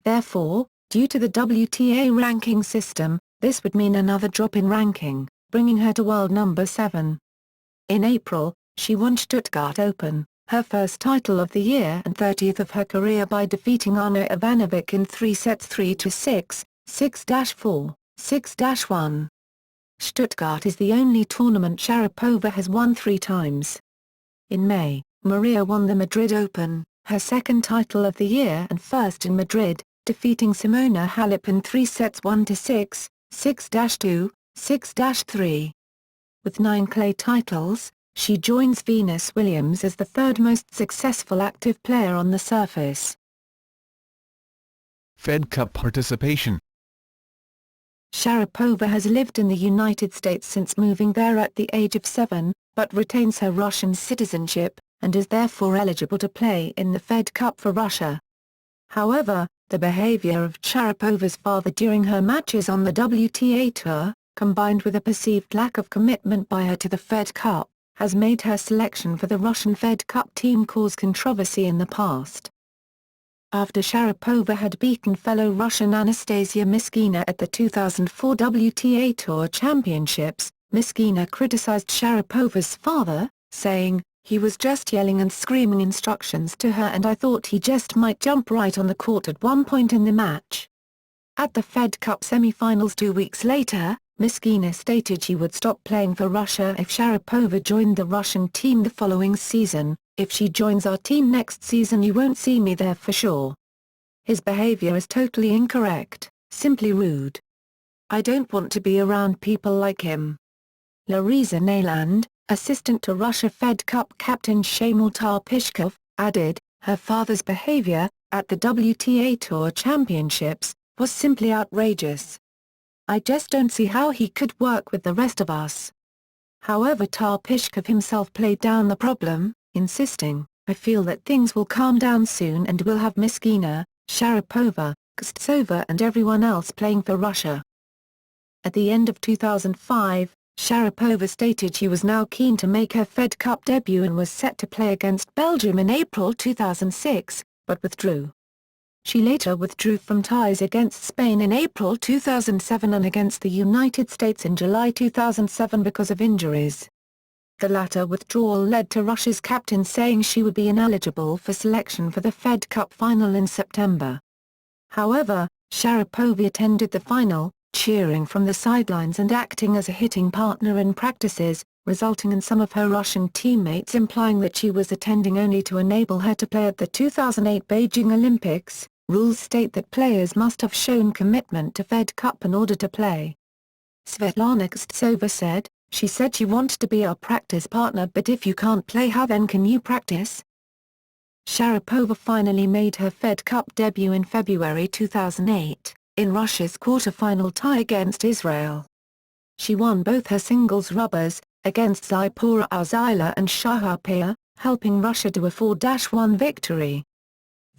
Therefore, due to the WTA ranking system, this would mean another drop in ranking, bringing her to world number 7. In April, she won Stuttgart Open, her first title of the year and 30th of her career by defeating Ana Ivanovic in 3 sets 3-6, 6-4, 6-1. Stuttgart is the only tournament Sharapova has won 3 times. In May, Maria won the Madrid Open, her second title of the year and first in Madrid, defeating Simona Halep in 3 sets 1-6, 6-2, 6-3. With 9 clay titles, she joins Venus Williams as the 3rd most successful active player on the surface. Fed Cup participation. Sharapova has lived in the United States since moving there at the age of 7, but retains her Russian citizenship, and is therefore eligible to play in the Fed Cup for Russia. However, the behavior of Sharapova's father during her matches on the WTA Tour, combined with a perceived lack of commitment by her to the Fed Cup, has made her selection for the Russian Fed Cup team cause controversy in the past. After Sharapova had beaten fellow Russian Anastasia Myskina at the 2004 WTA Tour Championships, Myskina criticized Sharapova's father, saying, "He was just yelling and screaming instructions to her and I thought he just might jump right on the court at one point in the match." At the Fed Cup semi-finals 2 weeks later, Myskina stated she would stop playing for Russia if Sharapova joined the Russian team the following season. "If she joins our team next season you won't see me there for sure. His behavior is totally incorrect, simply rude. I don't want to be around people like him." Larisa Neiland, assistant to Russia Fed Cup captain Shamil Tarpishkov, added, "Her father's behavior, at the WTA Tour Championships, was simply outrageous. I just don't see how he could work with the rest of us." However, Tarpishkov himself played down the problem, insisting, "I feel that things will calm down soon and we'll have Myskina, Sharapova, Kostova and everyone else playing for Russia." At the end of 2005, Sharapova stated she was now keen to make her Fed Cup debut and was set to play against Belgium in April 2006, but withdrew. She later withdrew from ties against Spain in April 2007 and against the United States in July 2007 because of injuries. The latter withdrawal led to Russia's captain saying she would be ineligible for selection for the Fed Cup final in September. However, Sharapova attended the final, cheering from the sidelines and acting as a hitting partner in practices, resulting in some of her Russian teammates implying that she was attending only to enable her to play at the 2008 Beijing Olympics. Rules state that players must have shown commitment to Fed Cup in order to play. Svetlana Kostsova said, "She said she wanted to be our practice partner, but if you can't play, how then can you practice?" Sharapova finally made her Fed Cup debut in February 2008, in Russia's quarter-final tie against Israel. She won both her singles rubbers, against Zaipora Arzila and Sharapova, helping Russia to a 4-1 victory.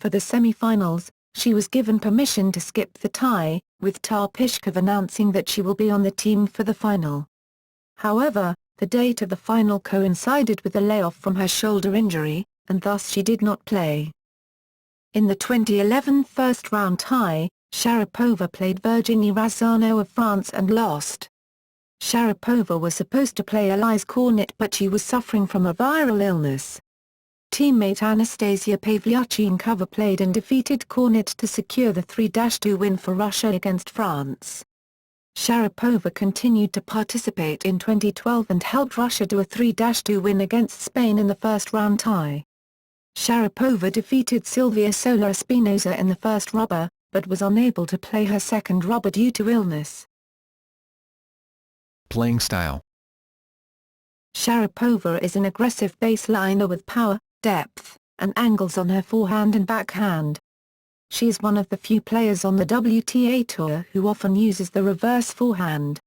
For the semi-finals, she was given permission to skip the tie, with Tarpishkov announcing that she will be on the team for the final. However, the date of the final coincided with a layoff from her shoulder injury, and thus she did not play. In the 2011 first-round tie, Sharapova played Virginie Razzano of France and lost. Sharapova was supposed to play Elise Cornet, but she was suffering from a viral illness. Teammate Anastasia Pavlyuchenkova played and defeated Cornet to secure the 3-2 win for Russia against France. Sharapova continued to participate in 2012 and helped Russia to a 3-2 win against Spain in the first-round tie. Sharapova defeated Silvia Sola Espinosa in the first rubber, but was unable to play her second rubber due to illness. Playing style. Sharapova is an aggressive baseliner with power, depth, and angles on her forehand and backhand. She is one of the few players on the WTA Tour who often uses the reverse forehand.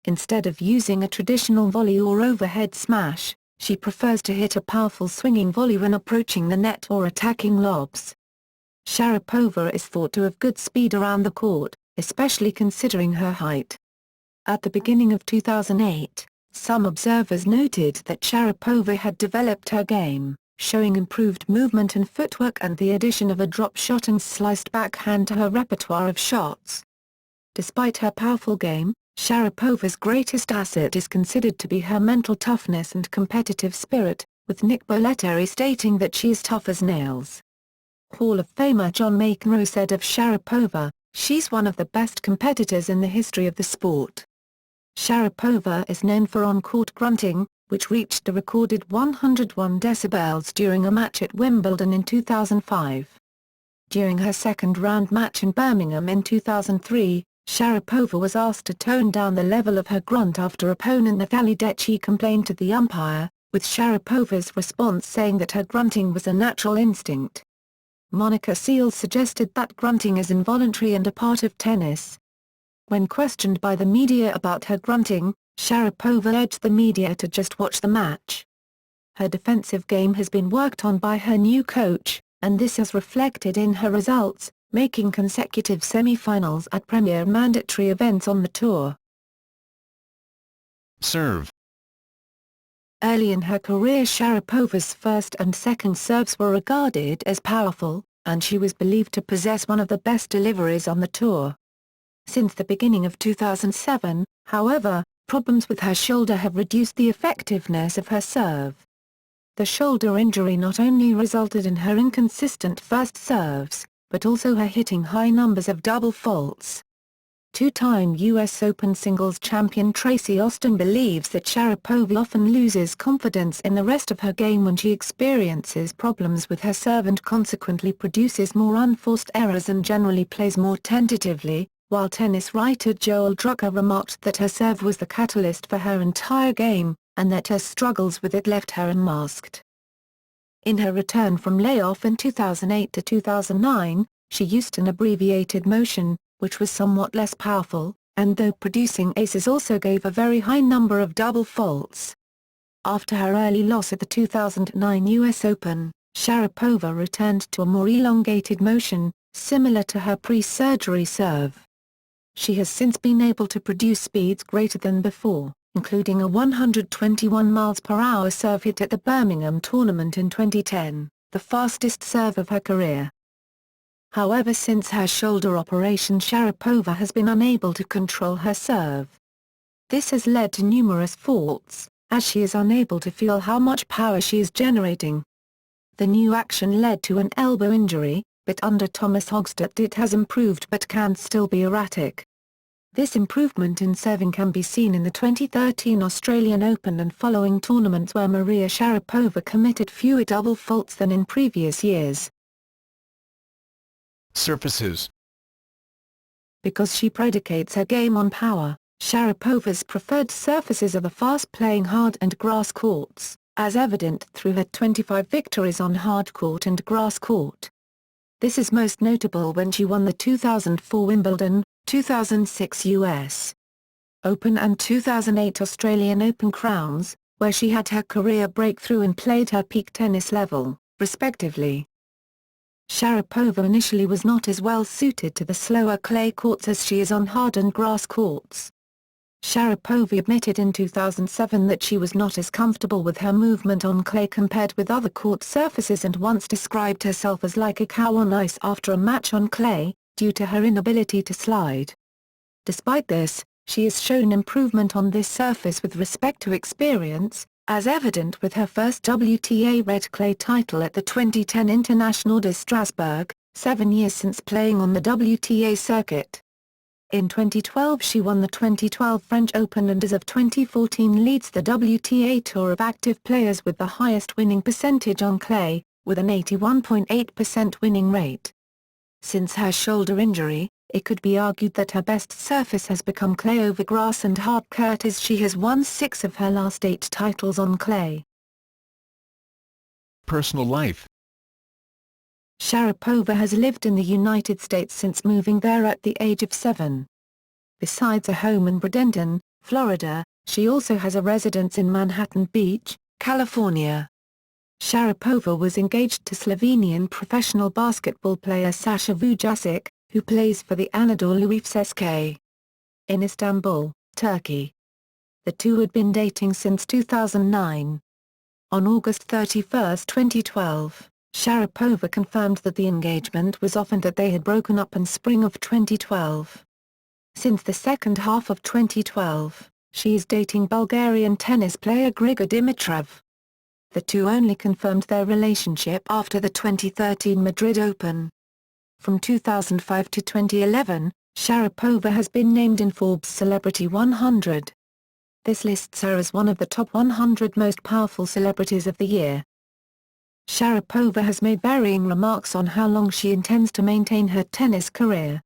Instead of using a traditional volley or overhead smash, she prefers to hit a powerful swinging volley when approaching the net or attacking lobs. Sharapova is thought to have good speed around the court, especially considering her height. At the beginning of 2008, some observers noted that Sharapova had developed her game, showing improved movement and footwork and the addition of a drop shot and sliced backhand to her repertoire of shots. Despite her powerful game, Sharapova's greatest asset is considered to be her mental toughness and competitive spirit, with Nick Bollettieri stating that she is tough as nails. Hall of Famer John McEnroe said of Sharapova, "She's one of the best competitors in the history of the sport." Sharapova is known for on-court grunting, which reached a recorded 101 decibels during a match at Wimbledon in 2005. During her second-round match in Birmingham in 2003, Sharapova was asked to tone down the level of her grunt after opponent Nathalie Decci complained to the umpire, with Sharapova's response saying that her grunting was a natural instinct. Monica Seles suggested that grunting is involuntary and a part of tennis. When questioned by the media about her grunting, Sharapova urged the media to just watch the match. Her defensive game has been worked on by her new coach, and this has reflected in her results, making consecutive semi-finals at premier mandatory events on the tour. Serve. Early in her career, Sharapova's first and second serves were regarded as powerful, and she was believed to possess one of the best deliveries on the tour. Since the beginning of 2007, however, problems with her shoulder have reduced the effectiveness of her serve. The shoulder injury not only resulted in her inconsistent first serves, but also her hitting high numbers of double faults. Two-time U.S. Open singles champion Tracy Austin believes that Sharapova often loses confidence in the rest of her game when she experiences problems with her serve and consequently produces more unforced errors and generally plays more tentatively, while tennis writer Joel Drucker remarked that her serve was the catalyst for her entire game, and that her struggles with it left her unmasked. In her return from layoff in 2008 to 2009, she used an abbreviated motion, which was somewhat less powerful, and though producing aces also gave a very high number of double faults. After her early loss at the 2009 US Open, Sharapova returned to a more elongated motion, similar to her pre-surgery serve. She has since been able to produce speeds greater than before, including a 121 mph serve hit at the Birmingham tournament in 2010, the fastest serve of her career. However, since her shoulder operation, Sharapova has been unable to control her serve. This has led to numerous faults, as she is unable to feel how much power she is generating. The new action led to an elbow injury, but under Thomas Hogstad it has improved but can still be erratic. This improvement in serving can be seen in the 2013 Australian Open and following tournaments where Maria Sharapova committed fewer double faults than in previous years. Surfaces. Because she predicates her game on power, Sharapova's preferred surfaces are the fast-playing hard and grass courts, as evident through her 25 victories on hard court and grass court. This is most notable when she won the 2004 Wimbledon, 2006 US Open and 2008 Australian Open crowns, where she had her career breakthrough and played her peak tennis level, respectively. Sharapova initially was not as well suited to the slower clay courts as she is on hard and grass courts. Sharapova admitted in 2007 that she was not as comfortable with her movement on clay compared with other court surfaces and once described herself as like a cow on ice after a match on clay, due to her inability to slide. Despite this, she has shown improvement on this surface with respect to experience, as evident with her first WTA red clay title at the 2010 International de Strasbourg, 7 years since playing on the WTA circuit. In 2012 she won the 2012 French Open and as of 2014 leads the WTA Tour of active players with the highest winning percentage on clay, with an 81.8% winning rate. Since her shoulder injury, it could be argued that her best surface has become clay over grass and hard court as she has won 6 of her last 8 titles on clay. Personal life. Sharapova has lived in the United States since moving there at the age of 7. Besides a home in Bradenton, Florida, she also has a residence in Manhattan Beach, California. Sharapova was engaged to Slovenian professional basketball player Sasha Vujacic, who plays for the Anadolu Efes in Istanbul, Turkey. The two had been dating since 2009. On August 31, 2012, Sharapova confirmed that the engagement was off and that they had broken up in spring of 2012. Since the second half of 2012, she is dating Bulgarian tennis player Grigor Dimitrov. The two only confirmed their relationship after the 2013 Madrid Open. From 2005 to 2011, Sharapova has been named in Forbes Celebrity 100. This lists her as one of the top 100 most powerful celebrities of the year. Sharapova has made varying remarks on how long she intends to maintain her tennis career.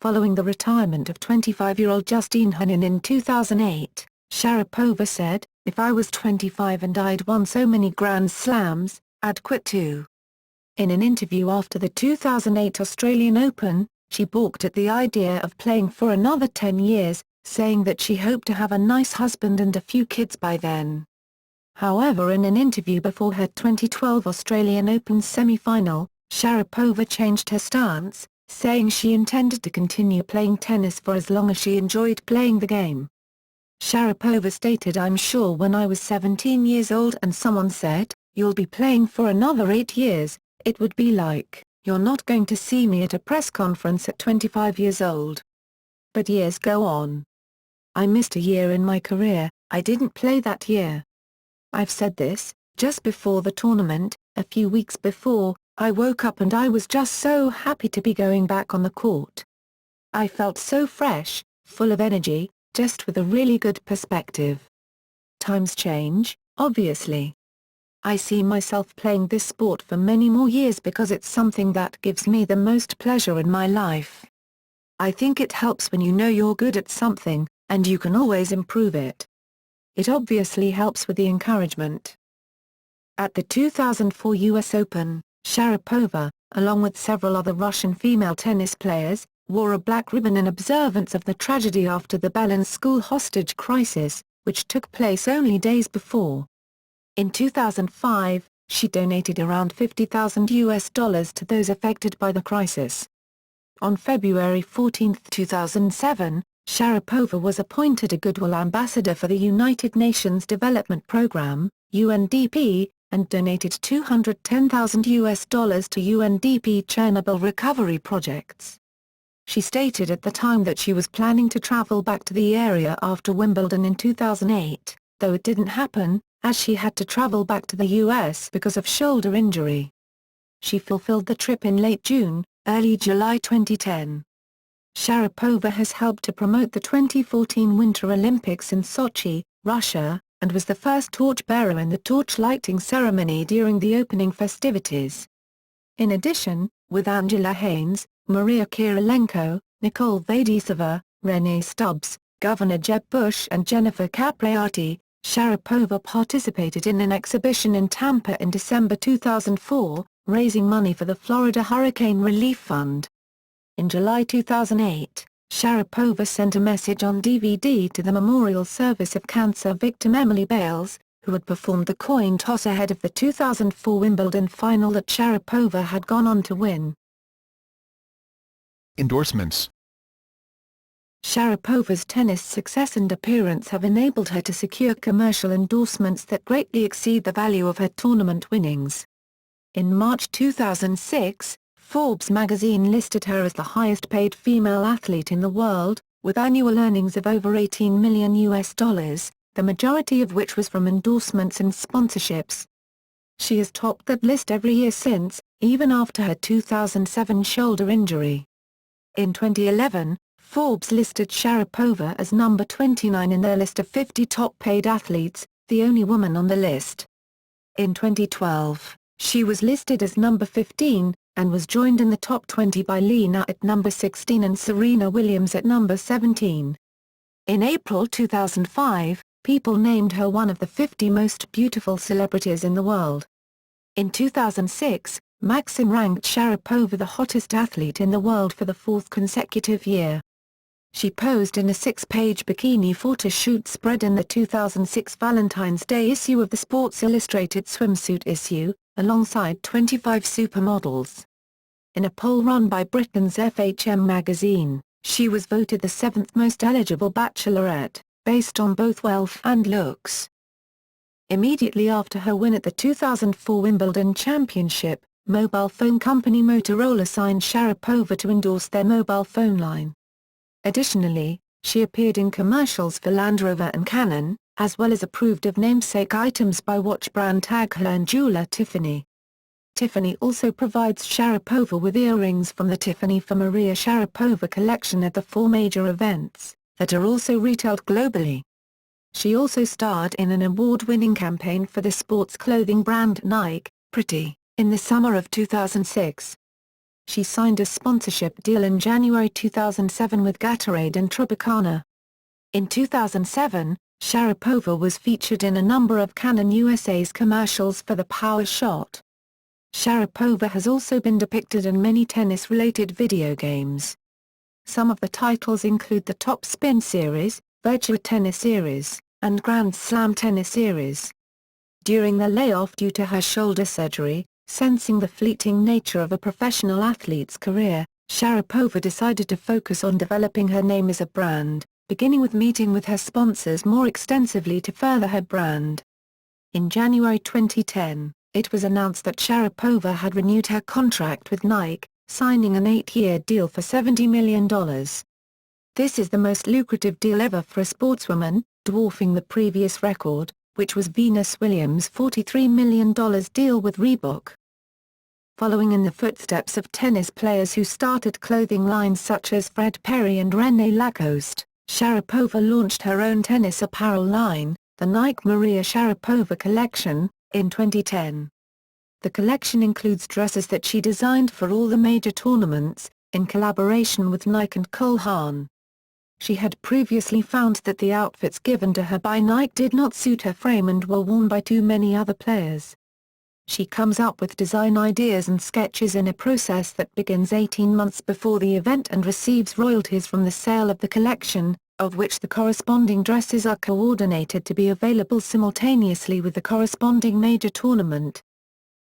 Following the retirement of 25-year-old Justine Henin in 2008, Sharapova said, "If I was 25 and I'd won so many Grand Slams, I'd quit too." In an interview after the 2008 Australian Open, she balked at the idea of playing for another 10 years, saying that she hoped to have a nice husband and a few kids by then. However, in an interview before her 2012 Australian Open semi-final, Sharapova changed her stance, saying she intended to continue playing tennis for as long as she enjoyed playing the game. Sharapova stated, "I'm sure when I was 17 years old and someone said, 'You'll be playing for another 8 years,' it would be like, 'You're not going to see me at a press conference at 25 years old.' But years go on. I missed a year in my career, I didn't play that year. I've said this, just before the tournament, a few weeks before, I woke up and I was just so happy to be going back on the court. I felt so fresh, full of energy, just with a really good perspective. Times change, obviously. I see myself playing this sport for many more years because it's something that gives me the most pleasure in my life. I think it helps when you know you're good at something, and you can always improve it. It obviously helps with the encouragement." At the 2004 US Open, Sharapova, along with several other Russian female tennis players, wore a black ribbon in observance of the tragedy after the Berlin school hostage crisis, which took place only days before. In 2005, she donated around $50,000 to those affected by the crisis. On February 14, 2007, Sharapova was appointed a Goodwill Ambassador for the United Nations Development Programme, UNDP, and donated $210,000 to UNDP Chernobyl recovery projects. She stated at the time that she was planning to travel back to the area after Wimbledon in 2008, though it didn't happen, as she had to travel back to the US because of shoulder injury. She fulfilled the trip in late June, early July 2010. Sharapova has helped to promote the 2014 Winter Olympics in Sochi, Russia, and was the first torch-bearer in the torch-lighting ceremony during the opening festivities. In addition, with Angela Haynes, Maria Kirilenko, Nicole Vadisova, Renee Stubbs, Governor Jeb Bush and Jennifer Capriati, Sharapova participated in an exhibition in Tampa in December 2004, raising money for the Florida Hurricane Relief Fund. In July 2008, Sharapova sent a message on DVD to the memorial service of cancer victim Emily Bales, who had performed the coin toss ahead of the 2004 Wimbledon final that Sharapova had gone on to win. Endorsements. Sharapova's tennis success and appearance have enabled her to secure commercial endorsements that greatly exceed the value of her tournament winnings. In March 2006, Forbes magazine listed her as the highest-paid female athlete in the world, with annual earnings of over $18 million, the majority of which was from endorsements and sponsorships. She has topped that list every year since, even after her 2007 shoulder injury. In 2011, Forbes listed Sharapova as number 29 in their list of 50 top-paid athletes, the only woman on the list. In 2012, she was listed as number 15, and was joined in the top 20 by Lena at number 16 and Serena Williams at number 17. In April 2005, People named her one of the 50 most beautiful celebrities in the world. In 2006, Maxim ranked Sharapova the hottest athlete in the world for the fourth consecutive year. She posed in a 6-page bikini photo shoot spread in the 2006 Valentine's Day issue of the Sports Illustrated swimsuit issue, alongside 25 supermodels. In a poll run by Britain's FHM magazine, she was voted the 7th most eligible bachelorette, based on both wealth and looks. Immediately after her win at the 2004 Wimbledon Championship, mobile phone company Motorola signed Sharapova to endorse their mobile phone line. Additionally, she appeared in commercials for Land Rover and Canon, as well as approved of namesake items by watch brand Tag Heuer and jeweler Tiffany. Tiffany also provides Sharapova with earrings from the Tiffany for Maria Sharapova collection at the 4 major events, that are also retailed globally. She also starred in an award-winning campaign for the sports clothing brand Nike, Pretty, in the summer of 2006. She signed a sponsorship deal in January 2007 with Gatorade and Tropicana. In 2007, Sharapova was featured in a number of Canon USA's commercials for the Power Shot. Sharapova has also been depicted in many tennis-related video games. Some of the titles include the Top Spin Series, Virtua Tennis Series, and Grand Slam Tennis Series. During the layoff due to her shoulder surgery, sensing the fleeting nature of a professional athlete's career, Sharapova decided to focus on developing her name as a brand, beginning with meeting with her sponsors more extensively to further her brand. In January 2010, it was announced that Sharapova had renewed her contract with Nike, signing an 8-year deal for $70 million. This is the most lucrative deal ever for a sportswoman, dwarfing the previous record, which was Venus Williams' $43 million deal with Reebok. Following in the footsteps of tennis players who started clothing lines such as Fred Perry and René Lacoste, Sharapova launched her own tennis apparel line, the Nike Maria Sharapova Collection, in 2010. The collection includes dresses that she designed for all the major tournaments, in collaboration with Nike and Cole Haan. She had previously found that the outfits given to her by Nike did not suit her frame and were worn by too many other players. She comes up with design ideas and sketches in a process that begins 18 months before the event and receives royalties from the sale of the collection, of which the corresponding dresses are coordinated to be available simultaneously with the corresponding major tournament.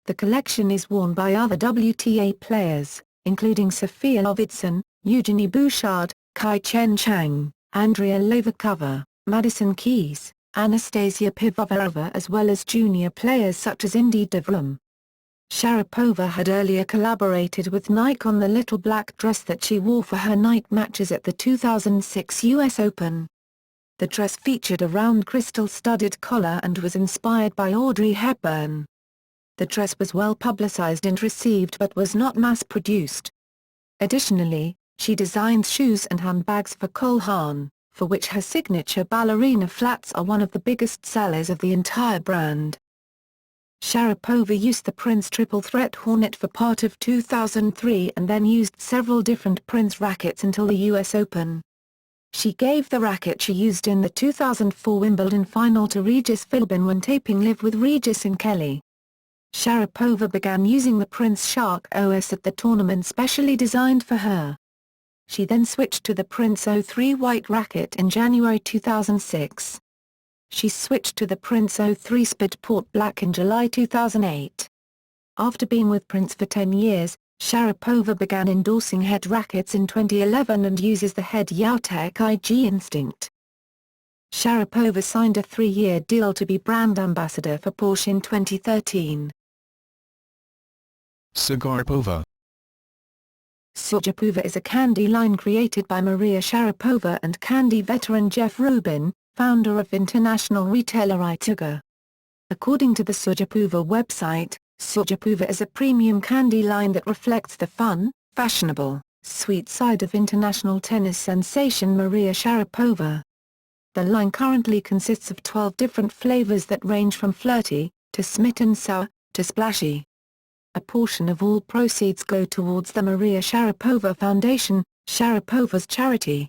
The collection is worn by other WTA players, including Sofia Lovitzson, Eugenie Bouchard, Kai Chen Chang, Andrea Lovakova, Madison Keys, Anastasia Pivovarova as well as junior players such as Indy DeVrom. Sharapova had earlier collaborated with Nike on the little black dress that she wore for her night matches at the 2006 US Open. The dress featured a round crystal-studded collar and was inspired by Audrey Hepburn. The dress was well publicized and received but was not mass-produced. Additionally, she designed shoes and handbags for Cole Haan, for which her signature ballerina flats are one of the biggest sellers of the entire brand. Sharapova used the Prince Triple Threat Hornet for part of 2003 and then used several different Prince rackets until the US Open. She gave the racket she used in the 2004 Wimbledon final to Regis Philbin when taping Live with Regis and Kelly. Sharapova began using the Prince Shark OS at the tournament specially designed for her. She then switched to the Prince 03 white racket in January 2006. She switched to the Prince 03 Speedport Black in July 2008. After being with Prince for 10 years, Sharapova began endorsing Head rackets in 2011 and uses the Head Yautech IG Instinct. Sharapova signed a 3-year deal to be brand ambassador for Porsche in 2013. Sharapova. Sharapova is a candy line created by Maria Sharapova and candy veteran Jeff Rubin, founder of international retailer Attribution. According to the Sharapova website, Sharapova is a premium candy line that reflects the fun, fashionable, sweet side of international tennis sensation Maria Sharapova. The line currently consists of 12 different flavors that range from flirty, to smitten sour, to splashy. A portion of all proceeds go towards the Maria Sharapova Foundation, Sharapova's charity.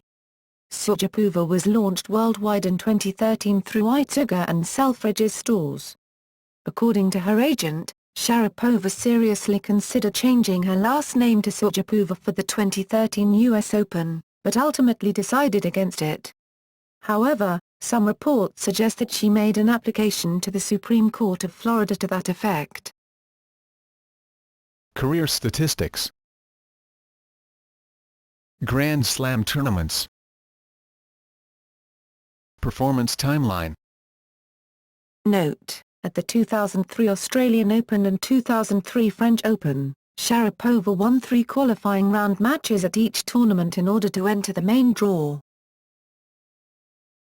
Sharapova was launched worldwide in 2013 through Attribution and Selfridges stores. According to her agent, Sharapova seriously considered changing her last name to Sharapova for the 2013 US Open, but ultimately decided against it. However, some reports suggest that she made an application to the Supreme Court of Florida to that effect. Career statistics. Grand Slam tournaments. Performance timeline. Note: at the 2003 Australian Open and 2003 French Open, Sharapova won 3 qualifying round matches at each tournament in order to enter the main draw.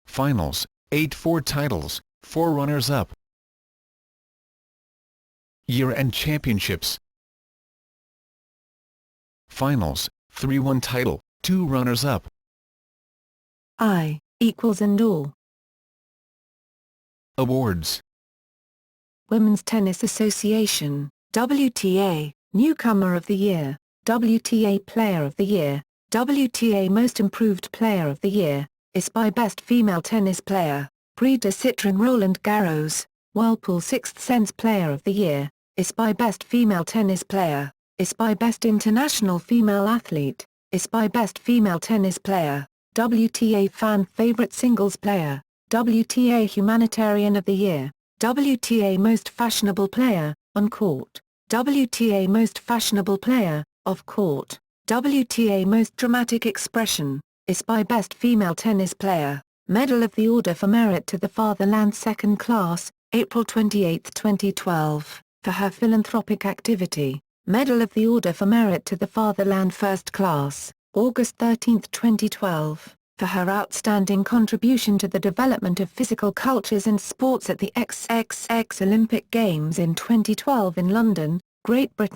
Finals: 8-4 titles, 4 runners-up. Year-end championships. Finals: 3-1 title, 2 runners-up. I = and all. Awards. Women's Tennis Association, WTA, Newcomer of the Year, WTA Player of the Year, WTA Most Improved Player of the Year, ISPY Best Female Tennis Player, Prix de Citron Roland Garros, Whirlpool 6th Sense Player of the Year, ISPY Best Female Tennis Player, ISPY Best International Female Athlete, ISPY Best Female Tennis Player, WTA Fan Favorite Singles Player, WTA Humanitarian of the Year, WTA Most Fashionable Player, On Court, WTA Most Fashionable Player, Off Court, WTA Most Dramatic Expression, ISPY Best Female Tennis Player, Medal of the Order for Merit to the Fatherland 2nd Class, April 28, 2012, for her philanthropic activity, Medal of the Order for Merit to the Fatherland 1st Class, August 13, 2012, for her outstanding contribution to the development of physical cultures and sports at the XXX Olympic Games in 2012 in London, Great Britain.